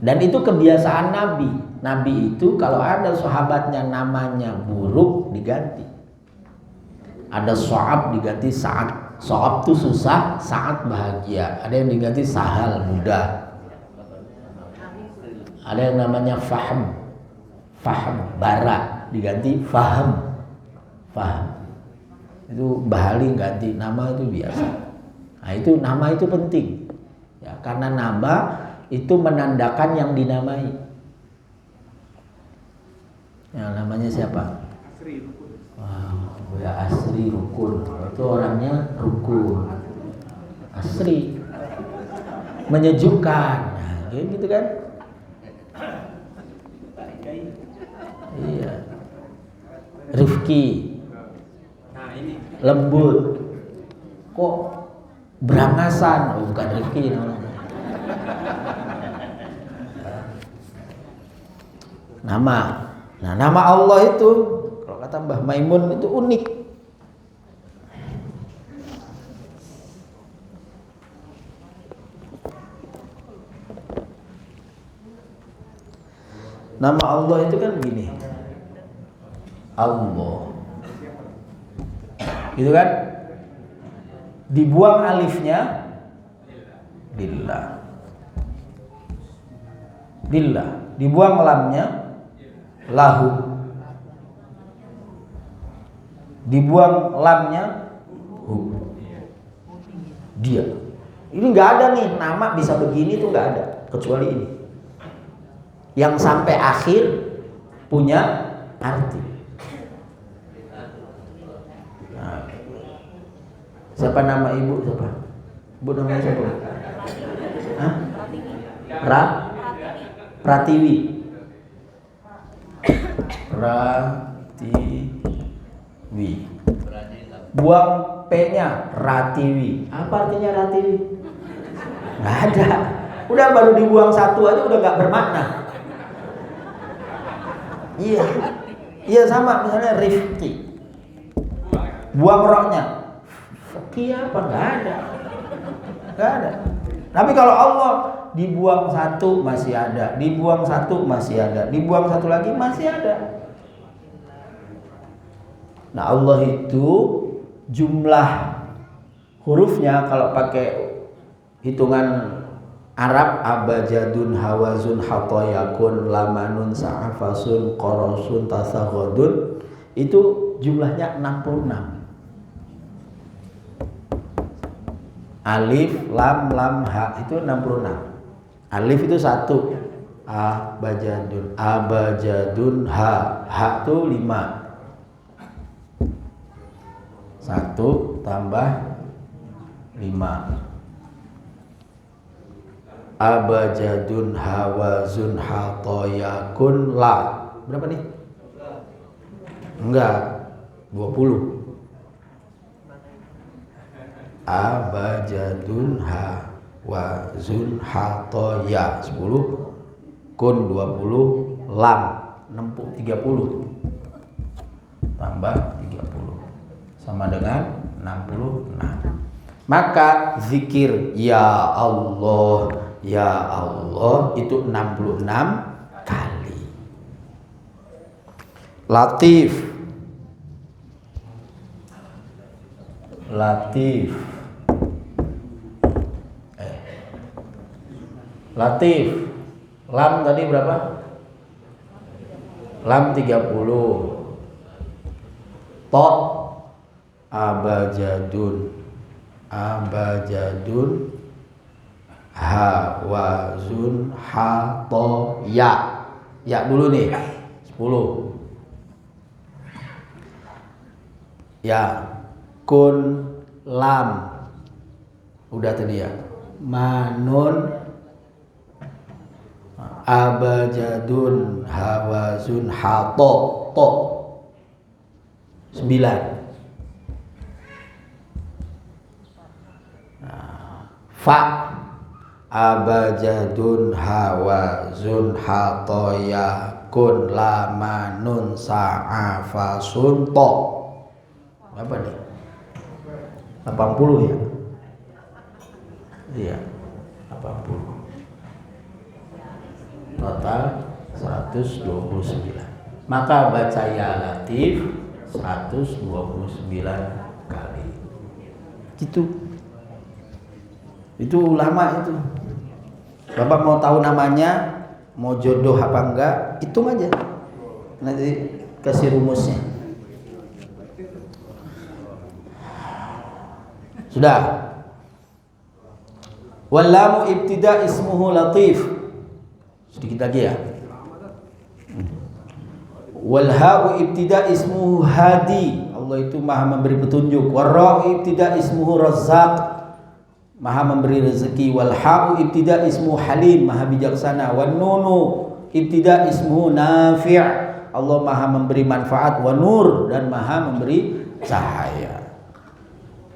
Dan itu kebiasaan Nabi. Nabi itu kalau ada sahabatnya namanya buruk diganti. Ada So'ab diganti Sa'ad. So'ab itu susah, Sa'ad bahagia. Ada yang diganti Sahal, mudah. Ada yang namanya Faham, Bara diganti Faham. Itu Bahali ganti nama itu biasa. Nah itu nama itu penting. Ya, karena nama itu menandakan yang dinamai. Yang namanya siapa? Asri Rukun. Wow, ya Asri Rukun. Itu orangnya rukun. Asri. Menyejukkan. Nah, gitu kan? Iya. Rifki. Nah, ini Lembut. Kok berangasan? Oh, bukan Rifki namanya. Nama. Nah, nama Allah itu kalau kata Mbah Maimun itu unik. Nama Allah itu kan gini. Allah. Gitu kan? Dibuang alifnya Lillah. Dibuang lamnya Lahu. Dibuang lamnya Hu. Dia. Ini nggak ada nih nama bisa begini tuh nggak ada kecuali ini. Yang sampai akhir punya arti. Nah, siapa nama ibu siapa? Ibu namanya siapa? Hah? Pratiwi. Buang P-nya Ratiwi. Apa artinya Ratiwi? Nggak ada. Udah baru dibuang satu aja udah nggak bermakna. Iya sama misalnya Rifki. Buang roknya. Fakih apa? Nggak ada. Tapi kalau Allah dibuang satu masih ada, dibuang satu masih ada, dibuang satu lagi masih ada. Nah Allah itu jumlah hurufnya kalau pakai hitungan Arab abajadun hawazun hatoyakun lamanun sa'afasun qorosun tasaghodun itu jumlahnya 66. Alif, lam, ha itu 66. Alif itu 1. Abajadun, ha itu 5. 1 tambah 5. Abajadun hawazun hatoyakun la. Berapa nih? Enggak, 20. Abajadun hawazun hatoya 10 kun 20 lam 30 tambah 30 sama dengan 66. Maka zikir ya Allah itu 66 kali. Latif lam tadi berapa? Lam 30. To abajadun hawazun hato ya dulu nih 10. Ya kun lam udah tadi ya manun abajadun hawazun hato to 9. Fa abajadun hawazun hatoya kun lama nun sa'a fasun to. Apa nih? 80 ya? Iya, 80. Total 129. Maka baca ya latif 129 kali. Gitu. Itu ulama itu. Bapak mau tahu namanya, mau jodoh apa enggak, hitung aja. Nanti kasih rumusnya. Sudah. Wallamu ibtida ismuhu latif. Sedikit lagi ya. Walha'u ibtida ismuhu hadi. Allah itu maha memberi petunjuk. Warra'u ibtida ismuhu razzaq, maha memberi rezeki. Walha'u ibtida ismuhu halim, maha bijaksana. Wan nunu ibtida ismuhu nafi', Allah maha memberi manfaat. Wan nur, dan maha memberi cahaya.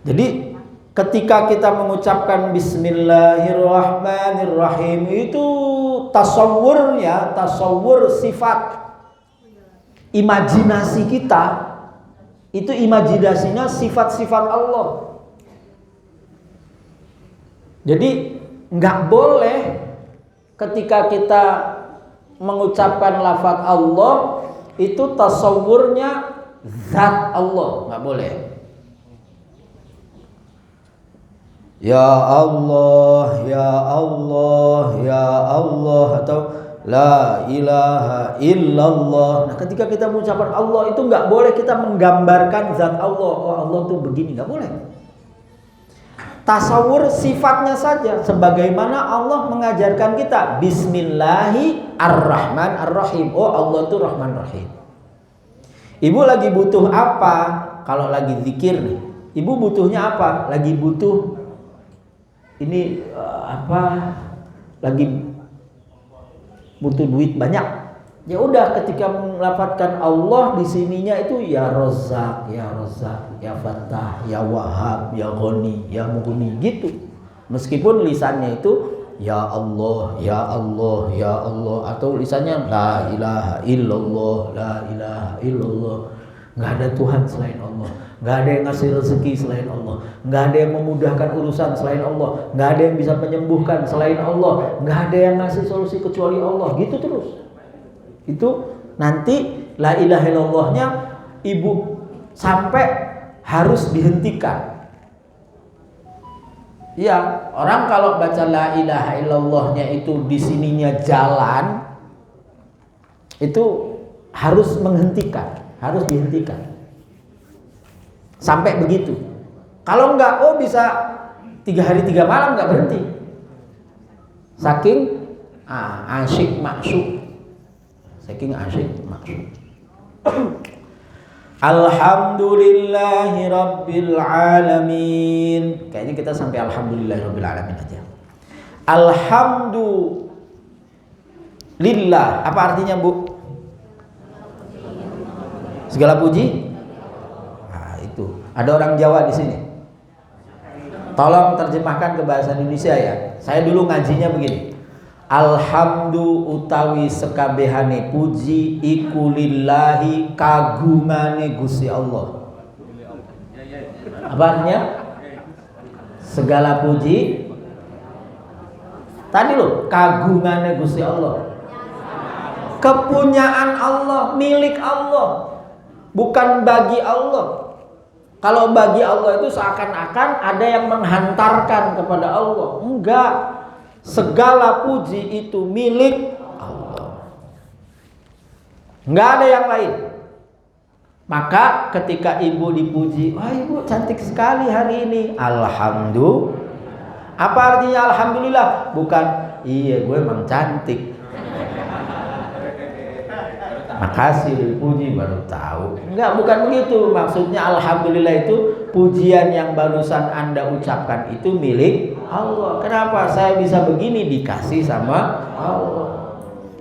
Jadi ketika kita mengucapkan Bismillahirrahmanirrahim, itu tasawwurnya, tasawwur sifat, imajinasi kita itu imajinasinya sifat-sifat Allah. Jadi nggak boleh ketika kita mengucapkan lafaz Allah itu tasawwurnya zat Allah, nggak boleh. Ya Allah, ya Allah, ya Allah, atau la ilaha illallah. Nah, ketika kita mengucapkan Allah itu nggak boleh kita menggambarkan zat Allah. Oh, Allah tuh begini, nggak boleh. Tasawur sifatnya saja, sebagaimana Allah mengajarkan kita Bismillahirrahmanirrahim. Oh, Allah tuh Rahman Rahim. Ibu lagi butuh apa? Kalau lagi zikir nih, ibu butuhnya apa? Lagi butuh ini lagi butuh duit banyak. Ya udah, ketika melafadzkan Allah di sininya itu ya Razzaq, ya Razzaq, ya Fattah, ya Wahhab, ya Ghani, ya Mughni gitu. Meskipun lisannya itu ya Allah, ya Allah, ya Allah, atau lisannya la ilaha illallah, la ilaha illallah. Nggak ada Tuhan selain Allah, nggak ada yang ngasih rezeki selain Allah, nggak ada yang memudahkan urusan selain Allah, nggak ada yang bisa menyembuhkan selain Allah, nggak ada yang ngasih solusi kecuali Allah. Gitu terus. Itu nanti la ilaha illallahnya ibu sampai harus dihentikan. Ya, orang kalau baca la ilaha illallahnya itu di sininya jalan, itu harus menghentikan, harus dihentikan. Sampai begitu. Kalau enggak, oh bisa 3 hari 3 malam enggak berhenti. Saking asyik maksud. Saking asyik maksud. Alhamdulillahi Rabbil Alamin. Kayaknya kita sampai Alhamdulillahi Rabbil Alamin aja. Alhamdulillah. Apa artinya, Bu? Segala puji. Nah, itu. Ada orang Jawa di sini. Tolong terjemahkan ke bahasa Indonesia ya. Saya dulu ngajinya begini. Alhamdu utawi sekabehane puji iku lillahi kagungane Gusti Allah. Apa artinya? Segala puji. Tadi loh, kagungane Gusti Allah. Kepunyaan Allah, milik Allah. Bukan bagi Allah. Kalau bagi Allah itu seakan-akan ada yang menghantarkan kepada Allah. Enggak. Segala puji itu milik Allah. Enggak ada yang lain. Maka ketika ibu dipuji, wah ibu cantik sekali hari ini. Alhamdulillah. Apa artinya alhamdulillah? Bukan, iya gue emang cantik. Makasih dipuji baru tahu. Enggak, bukan begitu. Maksudnya alhamdulillah itu pujian yang barusan Anda ucapkan itu milik Allah. Kenapa? Saya bisa begini dikasih sama Allah.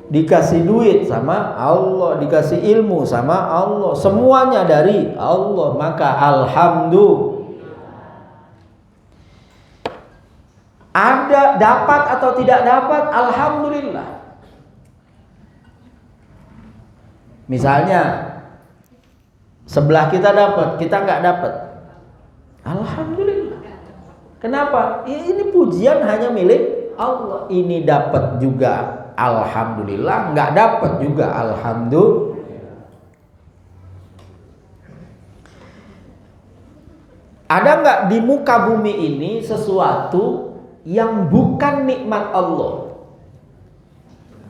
dikasih duit sama Allah, dikasih ilmu sama Allah, semuanya dari Allah, maka alhamdulillah. Ada dapat atau tidak dapat, alhamdulillah. Misalnya sebelah kita dapat, kita nggak dapat, alhamdulillah. Kenapa? Ini pujian hanya milik Allah. Ini dapat juga alhamdulillah, nggak dapat juga alhamdulillah. Ada nggak di muka bumi ini sesuatu yang bukan nikmat Allah?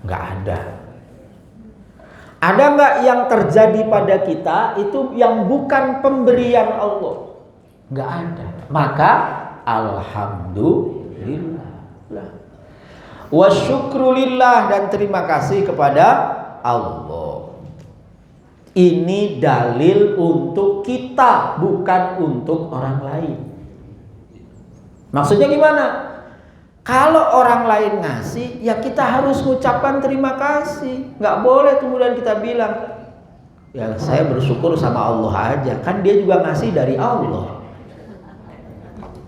Nggak ada. Ada nggak yang terjadi pada kita itu yang bukan pemberian Allah? Nggak ada. Maka alhamdulillah. Wa syukrulillah, dan terima kasih kepada Allah. Ini dalil untuk kita, bukan untuk orang lain. Maksudnya gimana? Kalau orang lain ngasih, ya kita harus mengucapkan terima kasih. Nggak boleh kemudian kita bilang, ya saya bersyukur sama Allah aja. Kan dia juga ngasih dari Allah.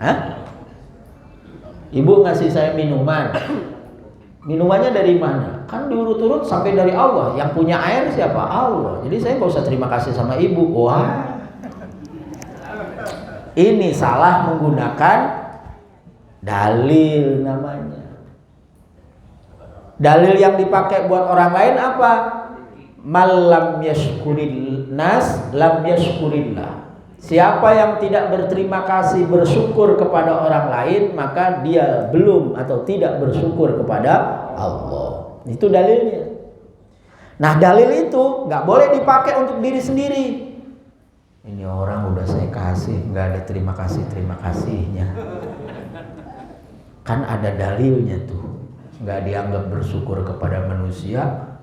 Hah? Ibu ngasih saya minuman. Minumannya dari mana? Kan diurut-urut sampai dari Allah. Yang punya air siapa? Allah. Jadi saya nggak usah terima kasih sama ibu. Wah, ini salah menggunakan dalil namanya. Dalil yang dipakai buat orang lain apa? Malam yashkuril nas lam yashkurillah. Siapa yang tidak berterima kasih, bersyukur kepada orang lain, maka dia belum atau tidak bersyukur kepada Allah. Itu dalilnya. Nah, dalil itu nggak boleh dipakai untuk diri sendiri. Ini orang udah saya kasih, nggak ada terima kasihnya. Kan ada dalilnya tuh. Nggak dianggap bersyukur kepada manusia,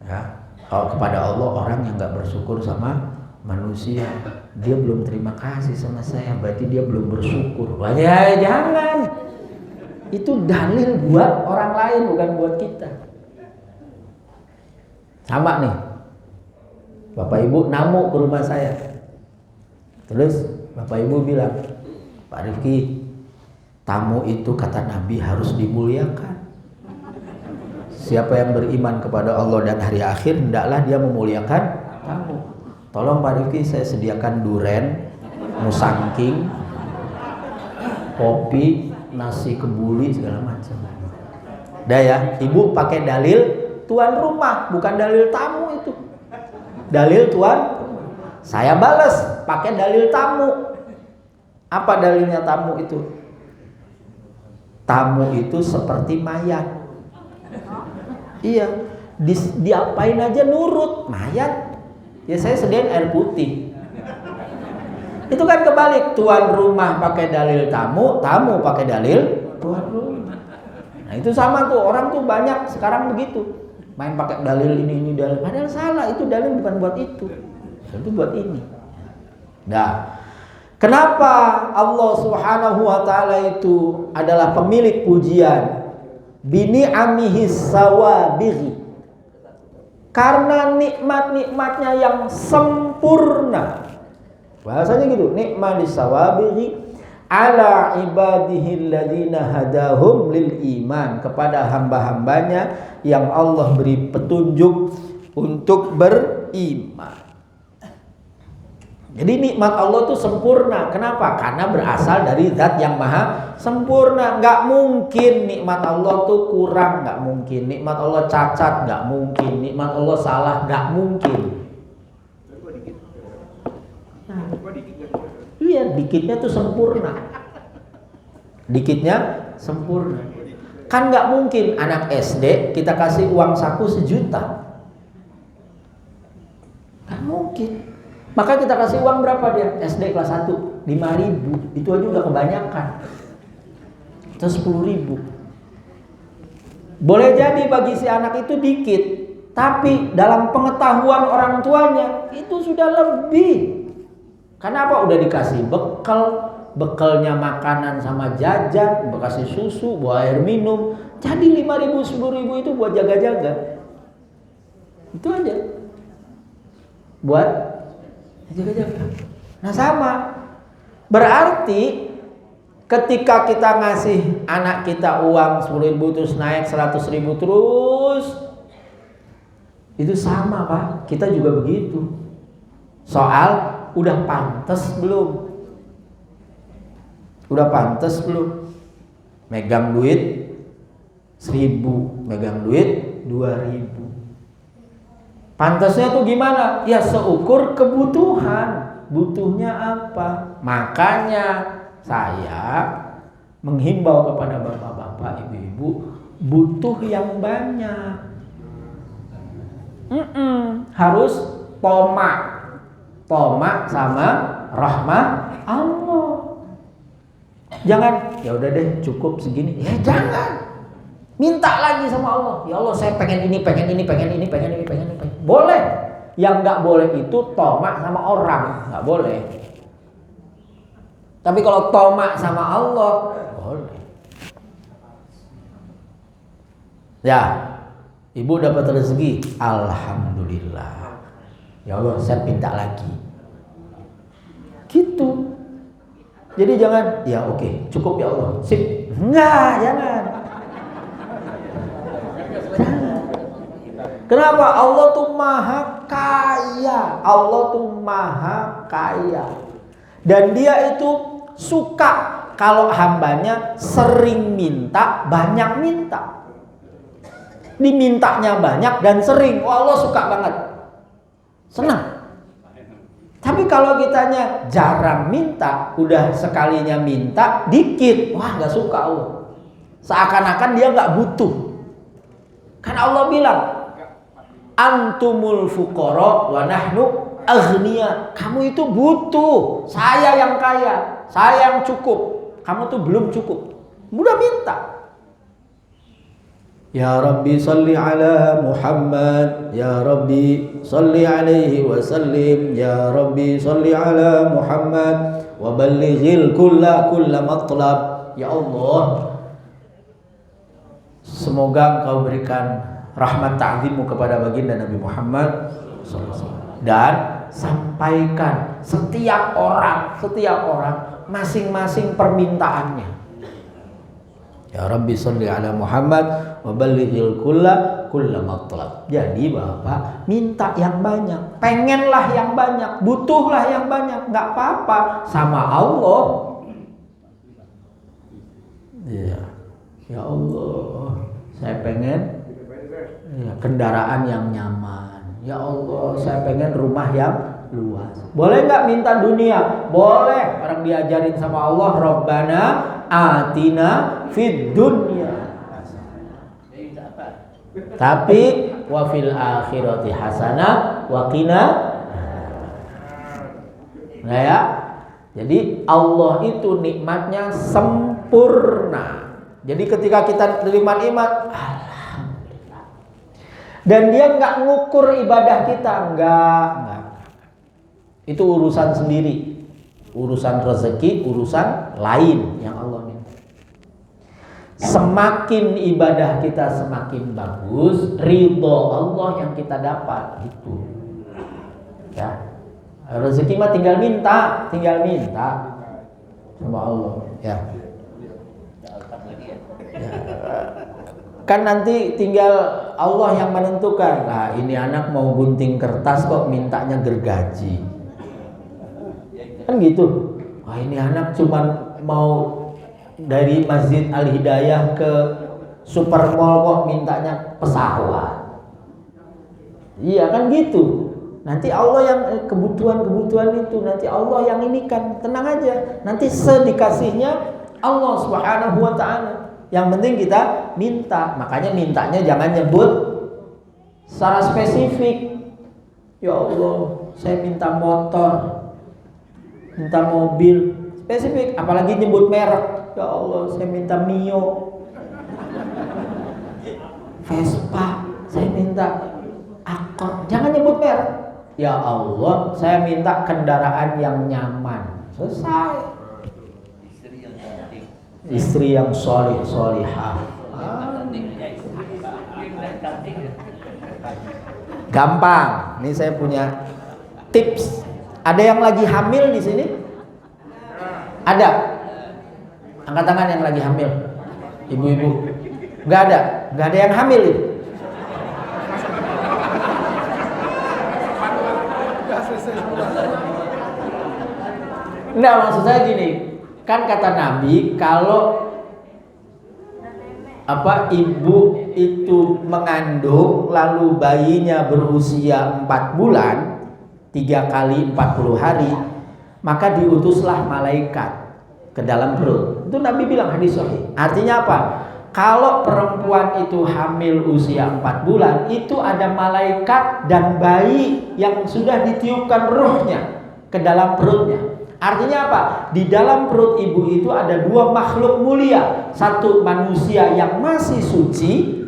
ya. Kalau kepada Allah, orang yang nggak bersyukur sama manusia, dia belum terima kasih sama saya, berarti dia belum bersyukur. Wah, ya jangan. Itu dalil buat orang lain, bukan buat kita. Sama nih, Bapak Ibu namu ke rumah saya. Terus Bapak Ibu bilang, Pak Rifki, tamu itu kata Nabi harus dimuliakan. Siapa yang beriman kepada Allah dan hari akhir, hendaklah dia memuliakan tamu. Tolong Pak Rifki, saya sediakan duren, musangking, kopi, nasi kebuli, segala macam. Dah ya, ibu pakai dalil tuan rumah, bukan dalil tamu itu. Dalil tuan, saya balas pakai dalil tamu. Apa dalilnya tamu itu? Tamu itu seperti mayat. Iya, diapain aja nurut, mayat. Ya saya sediain air putih. Itu kan kebalik, tuan rumah pakai dalil tamu, tamu pakai dalil tuan rumah. Nah itu sama tuh, orang tuh banyak sekarang begitu, main pakai dalil ini dalil, padahal salah, itu dalil bukan buat itu buat ini. Nah, kenapa Allah Subhanahu wa taala itu adalah pemilik pujian? Bini amihis sawabighi. Karena nikmat-nikmatnya yang sempurna. Bahasanya gitu, nikmat disawabighi ala ibadihi alladhina hadahum lil iman, kepada hamba-hambanya yang Allah beri petunjuk untuk beriman. Jadi nikmat Allah itu sempurna. Kenapa? Karena berasal dari zat yang maha sempurna. Nggak mungkin nikmat Allah tuh kurang, nggak mungkin. Nikmat Allah cacat, nggak mungkin. Nikmat Allah salah, nggak mungkin. Iya, dikitnya tuh sempurna. Dikitnya sempurna. Kan nggak mungkin anak SD kita kasih uang saku 1 juta. Nggak mungkin. Maka kita kasih uang berapa dia? SD kelas 1, 5.000. Itu aja udah kebanyakan. Itu 10.000. Boleh jadi bagi si anak itu dikit, tapi dalam pengetahuan orang tuanya itu sudah lebih. Kenapa? Udah dikasih bekal, bekalnya makanan sama jajan, dikasih susu, bawa air minum. Jadi 5.000, 10.000 itu buat jaga-jaga. Itu aja. Buat jaga-jaga. Nah sama. Berarti ketika kita ngasih anak kita uang 10.000 terus naik 100.000 terus, itu sama Pak. Kita juga begitu. Soal udah pantas belum? Udah pantas belum? Megang duit 1.000, megang duit 2.000. Pantasnya tuh gimana? Ya seukur kebutuhan. Butuhnya apa? Makanya saya menghimbau kepada bapak-bapak, ibu-ibu, butuh yang banyak. Harus tomak sama rahmat Allah. Jangan, ya udah deh cukup segini. Ya jangan. Minta lagi sama Allah. Ya Allah, saya pengen ini. Boleh. Yang nggak boleh itu tomak sama orang, nggak boleh. Tapi kalau tomak sama Allah, boleh. Ya, ibu dapat rezeki, alhamdulillah. Ya Allah, saya minta lagi. Gitu. Jadi jangan, ya oke, cukup ya Allah. Sip. Enggak, jangan. Kenapa? Allah tuh maha kaya. Allah tuh maha kaya. Dan dia itu suka kalau hambanya sering minta, banyak minta. Dimintanya banyak dan sering. Oh, Allah suka banget. Senang. Tapi kalau kitanya jarang minta, udah sekalinya minta dikit, wah gak suka Allah. Seakan-akan dia gak butuh. Kan Allah bilang, antumul fuqara wa nahnu aghnia. Kamu itu butuh, saya yang kaya, saya yang cukup. Kamu tuh belum cukup. Udah minta. Ya Rabbi salli ala Muhammad, Ya Rabbi salli alaihi wa sallim, Ya Rabbi salli ala Muhammad wa ballighil kulla matlab. Ya Allah, semoga Engkau berikan rahmat ta'zimmu kepada baginda Nabi Muhammad dan sampaikan setiap orang masing-masing permintaannya. Ya Rabbi sholli ala Muhammad wa ballighil kulla matlab. Jadi Bapak minta yang banyak, pengenlah yang banyak, butuhlah yang banyak, nggak apa-apa sama Allah. Ya, ya Allah, saya pengen kendaraan yang nyaman. Ya Allah, saya pengen rumah yang luas. Boleh nggak minta dunia? Boleh. Orang diajarin sama Allah, Rabbana atina fid dunya. Tapi wa fil akhirati hasanah wa qina. Nah ya. Jadi Allah itu nikmatnya sempurna. Jadi ketika kita terima nikmat, alhamdulillah. Dan dia nggak ngukur ibadah kita, enggak. Itu urusan sendiri. Urusan rezeki, urusan lain yang Allah minta. Semakin ibadah kita semakin bagus, ridho Allah yang kita dapat gitu. Ya. Rezeki mah tinggal minta sama Allah, ya. Kan nanti tinggal Allah yang menentukan. Nah, ini anak mau gunting kertas kok mintanya gergaji. Kan gitu. Wah, ini anak cuman mau dari Masjid Al-Hidayah ke Supermall kok mintanya pesawat. Iya kan gitu. Nanti Allah yang kebutuhan itu nanti Allah yang ini kan, tenang aja. Nanti sedikasihnya Allah Subhanahu wa taala. Yang penting kita minta. Makanya mintanya jangan nyebut secara spesifik. Ya Allah, saya minta motor, minta mobil, spesifik, apalagi nyebut merek. Ya Allah, saya minta Mio, Vespa, saya minta Accord. Jangan nyebut merek. Ya Allah, saya minta kendaraan yang nyaman. Selesai. Istri yang solihah. Gampang. Ini saya punya tips. Ada yang lagi hamil di sini? Ada? Angkat tangan yang lagi hamil. Ibu-ibu. Nggak ada? Nggak ada yang hamil ini? Enggak, maksud saya gini. Kan kata Nabi, kalau ibu itu mengandung lalu bayinya berusia 4 bulan 3 kali 40 hari, maka diutuslah malaikat ke dalam perut. Itu Nabi bilang, hadis sahih. Artinya apa? Kalau perempuan itu hamil usia 4 bulan, itu ada malaikat dan bayi yang sudah ditiupkan ruhnya ke dalam perutnya. Artinya apa? Di dalam perut ibu itu ada 2 makhluk mulia. Satu, manusia yang masih suci.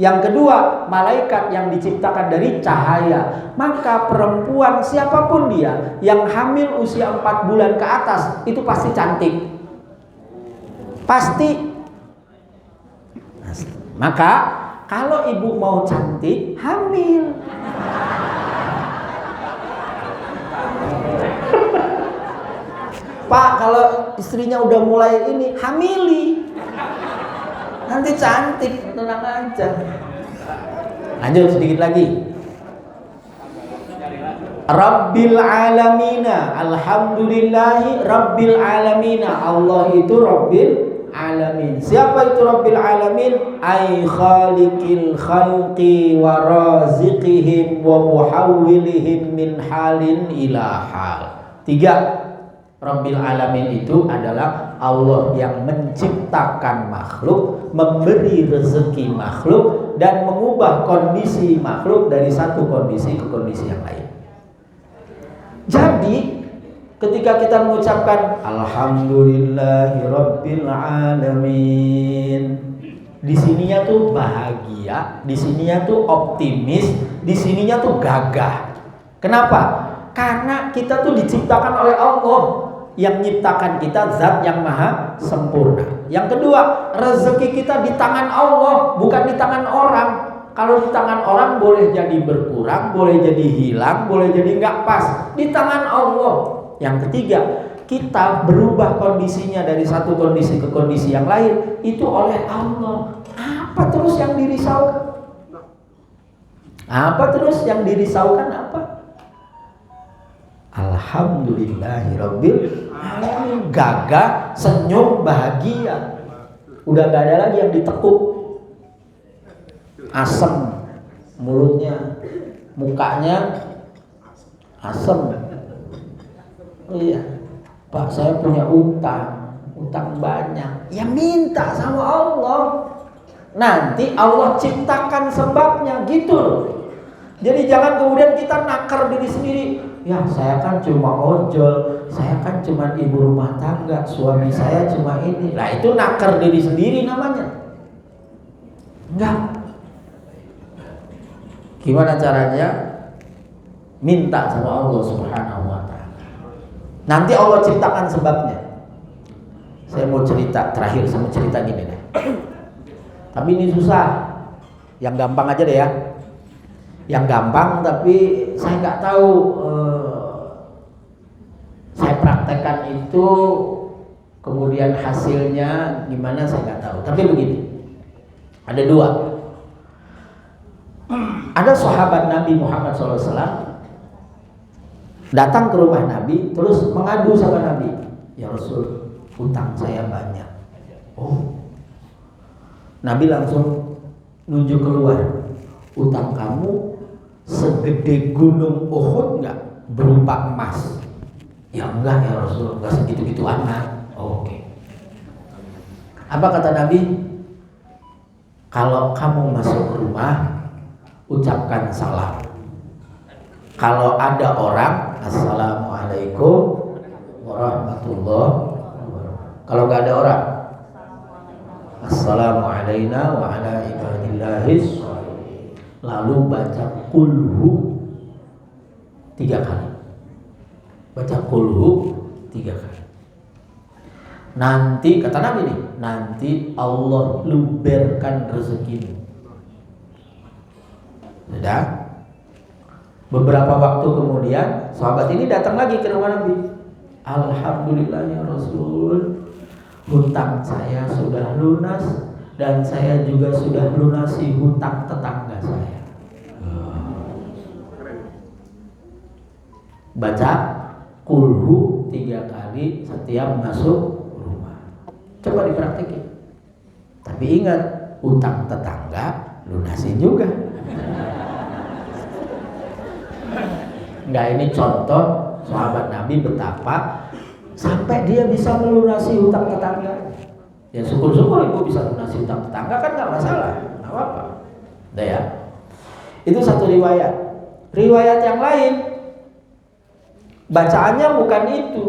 Yang kedua, malaikat yang diciptakan dari cahaya. Maka perempuan siapapun dia yang hamil usia 4 bulan ke atas, itu pasti cantik. Pasti. Maka kalau ibu mau cantik, hamil. Pak, kalau istrinya udah mulai ini, hamili. Nanti cantik, tenang aja. Lanjut sedikit lagi. Rabbil alamina, alhamdulillahi rabbil alamina. Allah itu Rabbil alamin. Siapa itu Rabbil alamin? Ay khaliqil khalqi wa raziqihim wa muhawwilihim min halin ila hal. 3. Rabbil alamin itu adalah Allah yang menciptakan makhluk, memberi rezeki makhluk, dan mengubah kondisi makhluk dari satu kondisi ke kondisi yang lain. Jadi ketika kita mengucapkan alhamdulillahi rabbil alamin, di sininya tuh bahagia, di sininya tuh optimis, di sininya tuh gagah. Kenapa? Karena kita tuh diciptakan oleh Allah, yang menciptakan kita zat yang maha sempurna. Yang kedua, rezeki kita di tangan Allah, bukan di tangan orang. Kalau di tangan orang boleh jadi berkurang, boleh jadi hilang, boleh jadi nggak pas. Di tangan Allah. Yang ketiga, kita berubah kondisinya dari satu kondisi ke kondisi yang lain itu oleh Allah. Apa terus yang dirisaukan? Apa terus yang dirisaukan apa? Alhamdulillahirabbil alamin. Gagah, senyum, bahagia. Udah gak ada lagi yang ditekuk. Asem mulutnya, mukanya asem. Oh iya, Pak, saya punya utang banyak. Ya minta sama Allah. Nanti Allah ciptakan sebabnya, gitu loh. Jadi jangan kemudian kita nakar diri sendiri. Ya, saya kan cuma ojol, saya kan cuma ibu rumah tangga, suami saya cuma ini. Lah itu nakar diri sendiri namanya. Enggak. Gimana caranya? Minta sama Allah Subhanahu wa ta'ala. Nanti Allah ciptakan sebabnya. Saya mau cerita terakhir, sama cerita gini deh. Tapi ini susah. Yang gampang aja deh ya. Yang gampang tapi saya nggak tahu saya praktekkan itu kemudian hasilnya gimana, saya nggak tahu. Tapi begini, ada 2. Ada sahabat Nabi Muhammad SAW datang ke rumah Nabi, terus mengadu sama Nabi, ya Rasul, utang saya banyak. Oh, Nabi langsung nunjuk keluar, utang kamu segede gunung Uhud enggak berupa emas? Ya enggak ya Rasul, enggak segitu-gitu amat. Oh, oke. Apa kata Nabi? Kalau kamu masuk rumah, ucapkan salam. Kalau ada orang, assalamualaikum warahmatullahi wabarakatuh. Kalau enggak ada orang, assalamualaikum wa ala ibadillahis. Lalu baca kulhu 3 kali. Baca kulhu 3 kali. Nanti kata Nabi nih, nanti Allah luberkan rezekimu. Sudah? Beberapa waktu kemudian sahabat ini datang lagi ke rumah Nabi. Alhamdulillah ya Rasul, hutang saya sudah lunas dan saya juga sudah lunasi hutang tetangga saya. Baca kulhu 3 kali setiap masuk rumah. Coba dipraktikin. Tapi ingat, hutang tetangga lunasin juga. Enggak, ini contoh sahabat Nabi betapa sampai dia bisa melunasi hutang tetangga. Ya syukur-syukur ibu bisa lunasi hutang tetangga, kan nggak masalah, nggak apa-apa. Udah ya. Itu satu riwayat. Riwayat yang lain, bacaannya bukan itu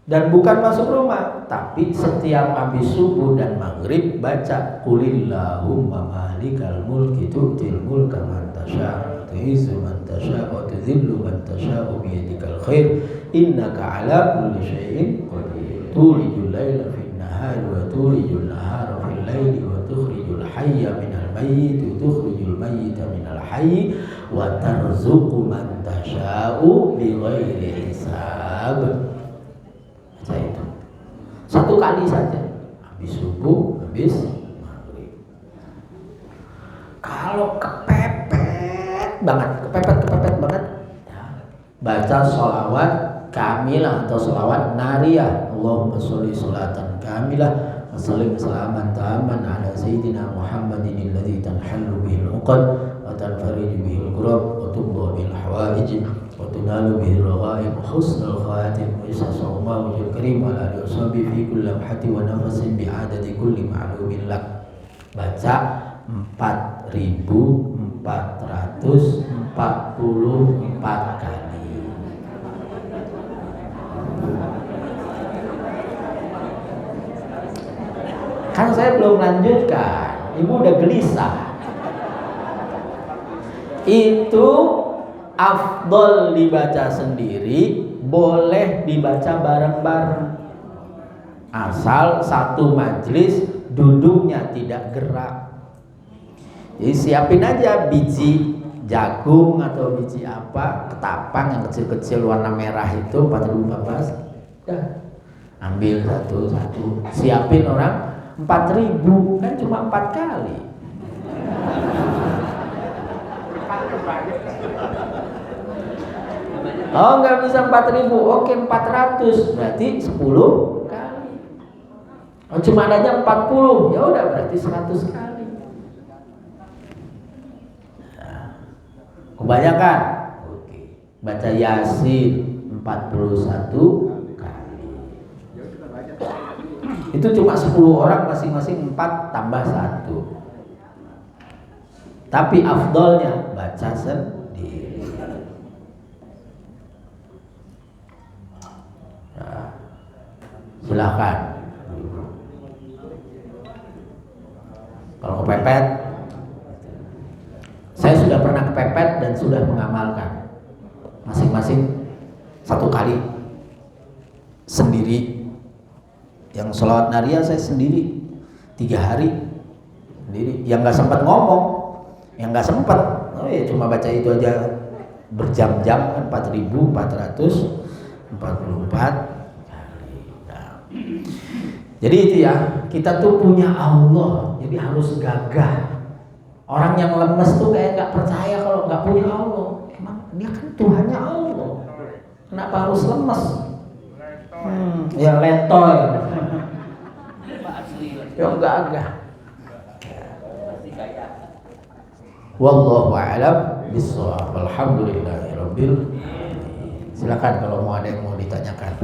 dan bukan masuk rumah, tapi setiap habis subuh dan maghrib baca Qulillahumma malikal mulki tu'til mulka man tasha' tu'izzu man tasha' wa tudhillu man tasha' biyadikal khair innaka ala kulli syai'in qadir tulijul laila fin nahari wa tulijul nahara fil laili wa tukhrijul hayya minal mayyit wa tukhrijul mayyita minal hayy wa tarzuqu man tasha'u bighairi hisab. Baca itu 1 kali saja, habis subuh, habis maghrib. Kalau kepepet banget ya, baca sholawat kamilah atau sholawat nariyah. Allahumma sholli sholatan kamilah wa sallim salaman taman ala sayyidina Muhammadin alladzi tanhallu bihil uqad wa tanfariju bihil kurab wa tubba bil hawaij wa tunalu bihil raghaib husnul khatim wa isasawma wajhul karim wa ala alihi fi kulli lamhati wa nafasin bi'adadi kulli ma'lumin lak. Baca 4.444 kali. Kan saya belum lanjutkan, ibu udah gelisah. Itu afdol dibaca sendiri, boleh dibaca bareng-bareng. Asal satu majelis duduknya tidak gerak. Jadi siapin aja biji jagung atau biji apa, ketapang yang kecil-kecil warna merah itu 4.014. Dah, ambil satu-satu. Siapin orang 4.000, kan cuma 4 kali. Oh, nggak bisa 4.000, oke 400, berarti 10 kali. Oh, cuma adanya 40, ya udah berarti 100 kali. Nah, kebanyakan, oke. Baca Yasin 41 kali. Itu cuma 10 orang, masing-masing 4 tambah 1. Tapi afdolnya baca sendiri. Nah, silakan. Kalau kepepet, saya sudah pernah kepepet dan sudah mengamalkan. Masing-masing 1 kali sendiri. Yang sholawat nariyah saya sendiri 3 hari sendiri. Yang nggak sempat ngomong, yang nggak sempat, oh ya cuma baca itu aja berjam-jam kan 4.444 kali. Nah, jadi itu ya, kita tuh punya Allah, jadi harus gagah. Orang yang lemes tuh kayak nggak percaya kalau nggak punya Allah. Emang dia kan Tuhannya Allah, kenapa harus lemes? Ya letoy. Ya gagah. Wallahu a'lam bishawab. Alhamdulillahirabbil alamin. Silakan kalau mau ada yang mau ditanyakan.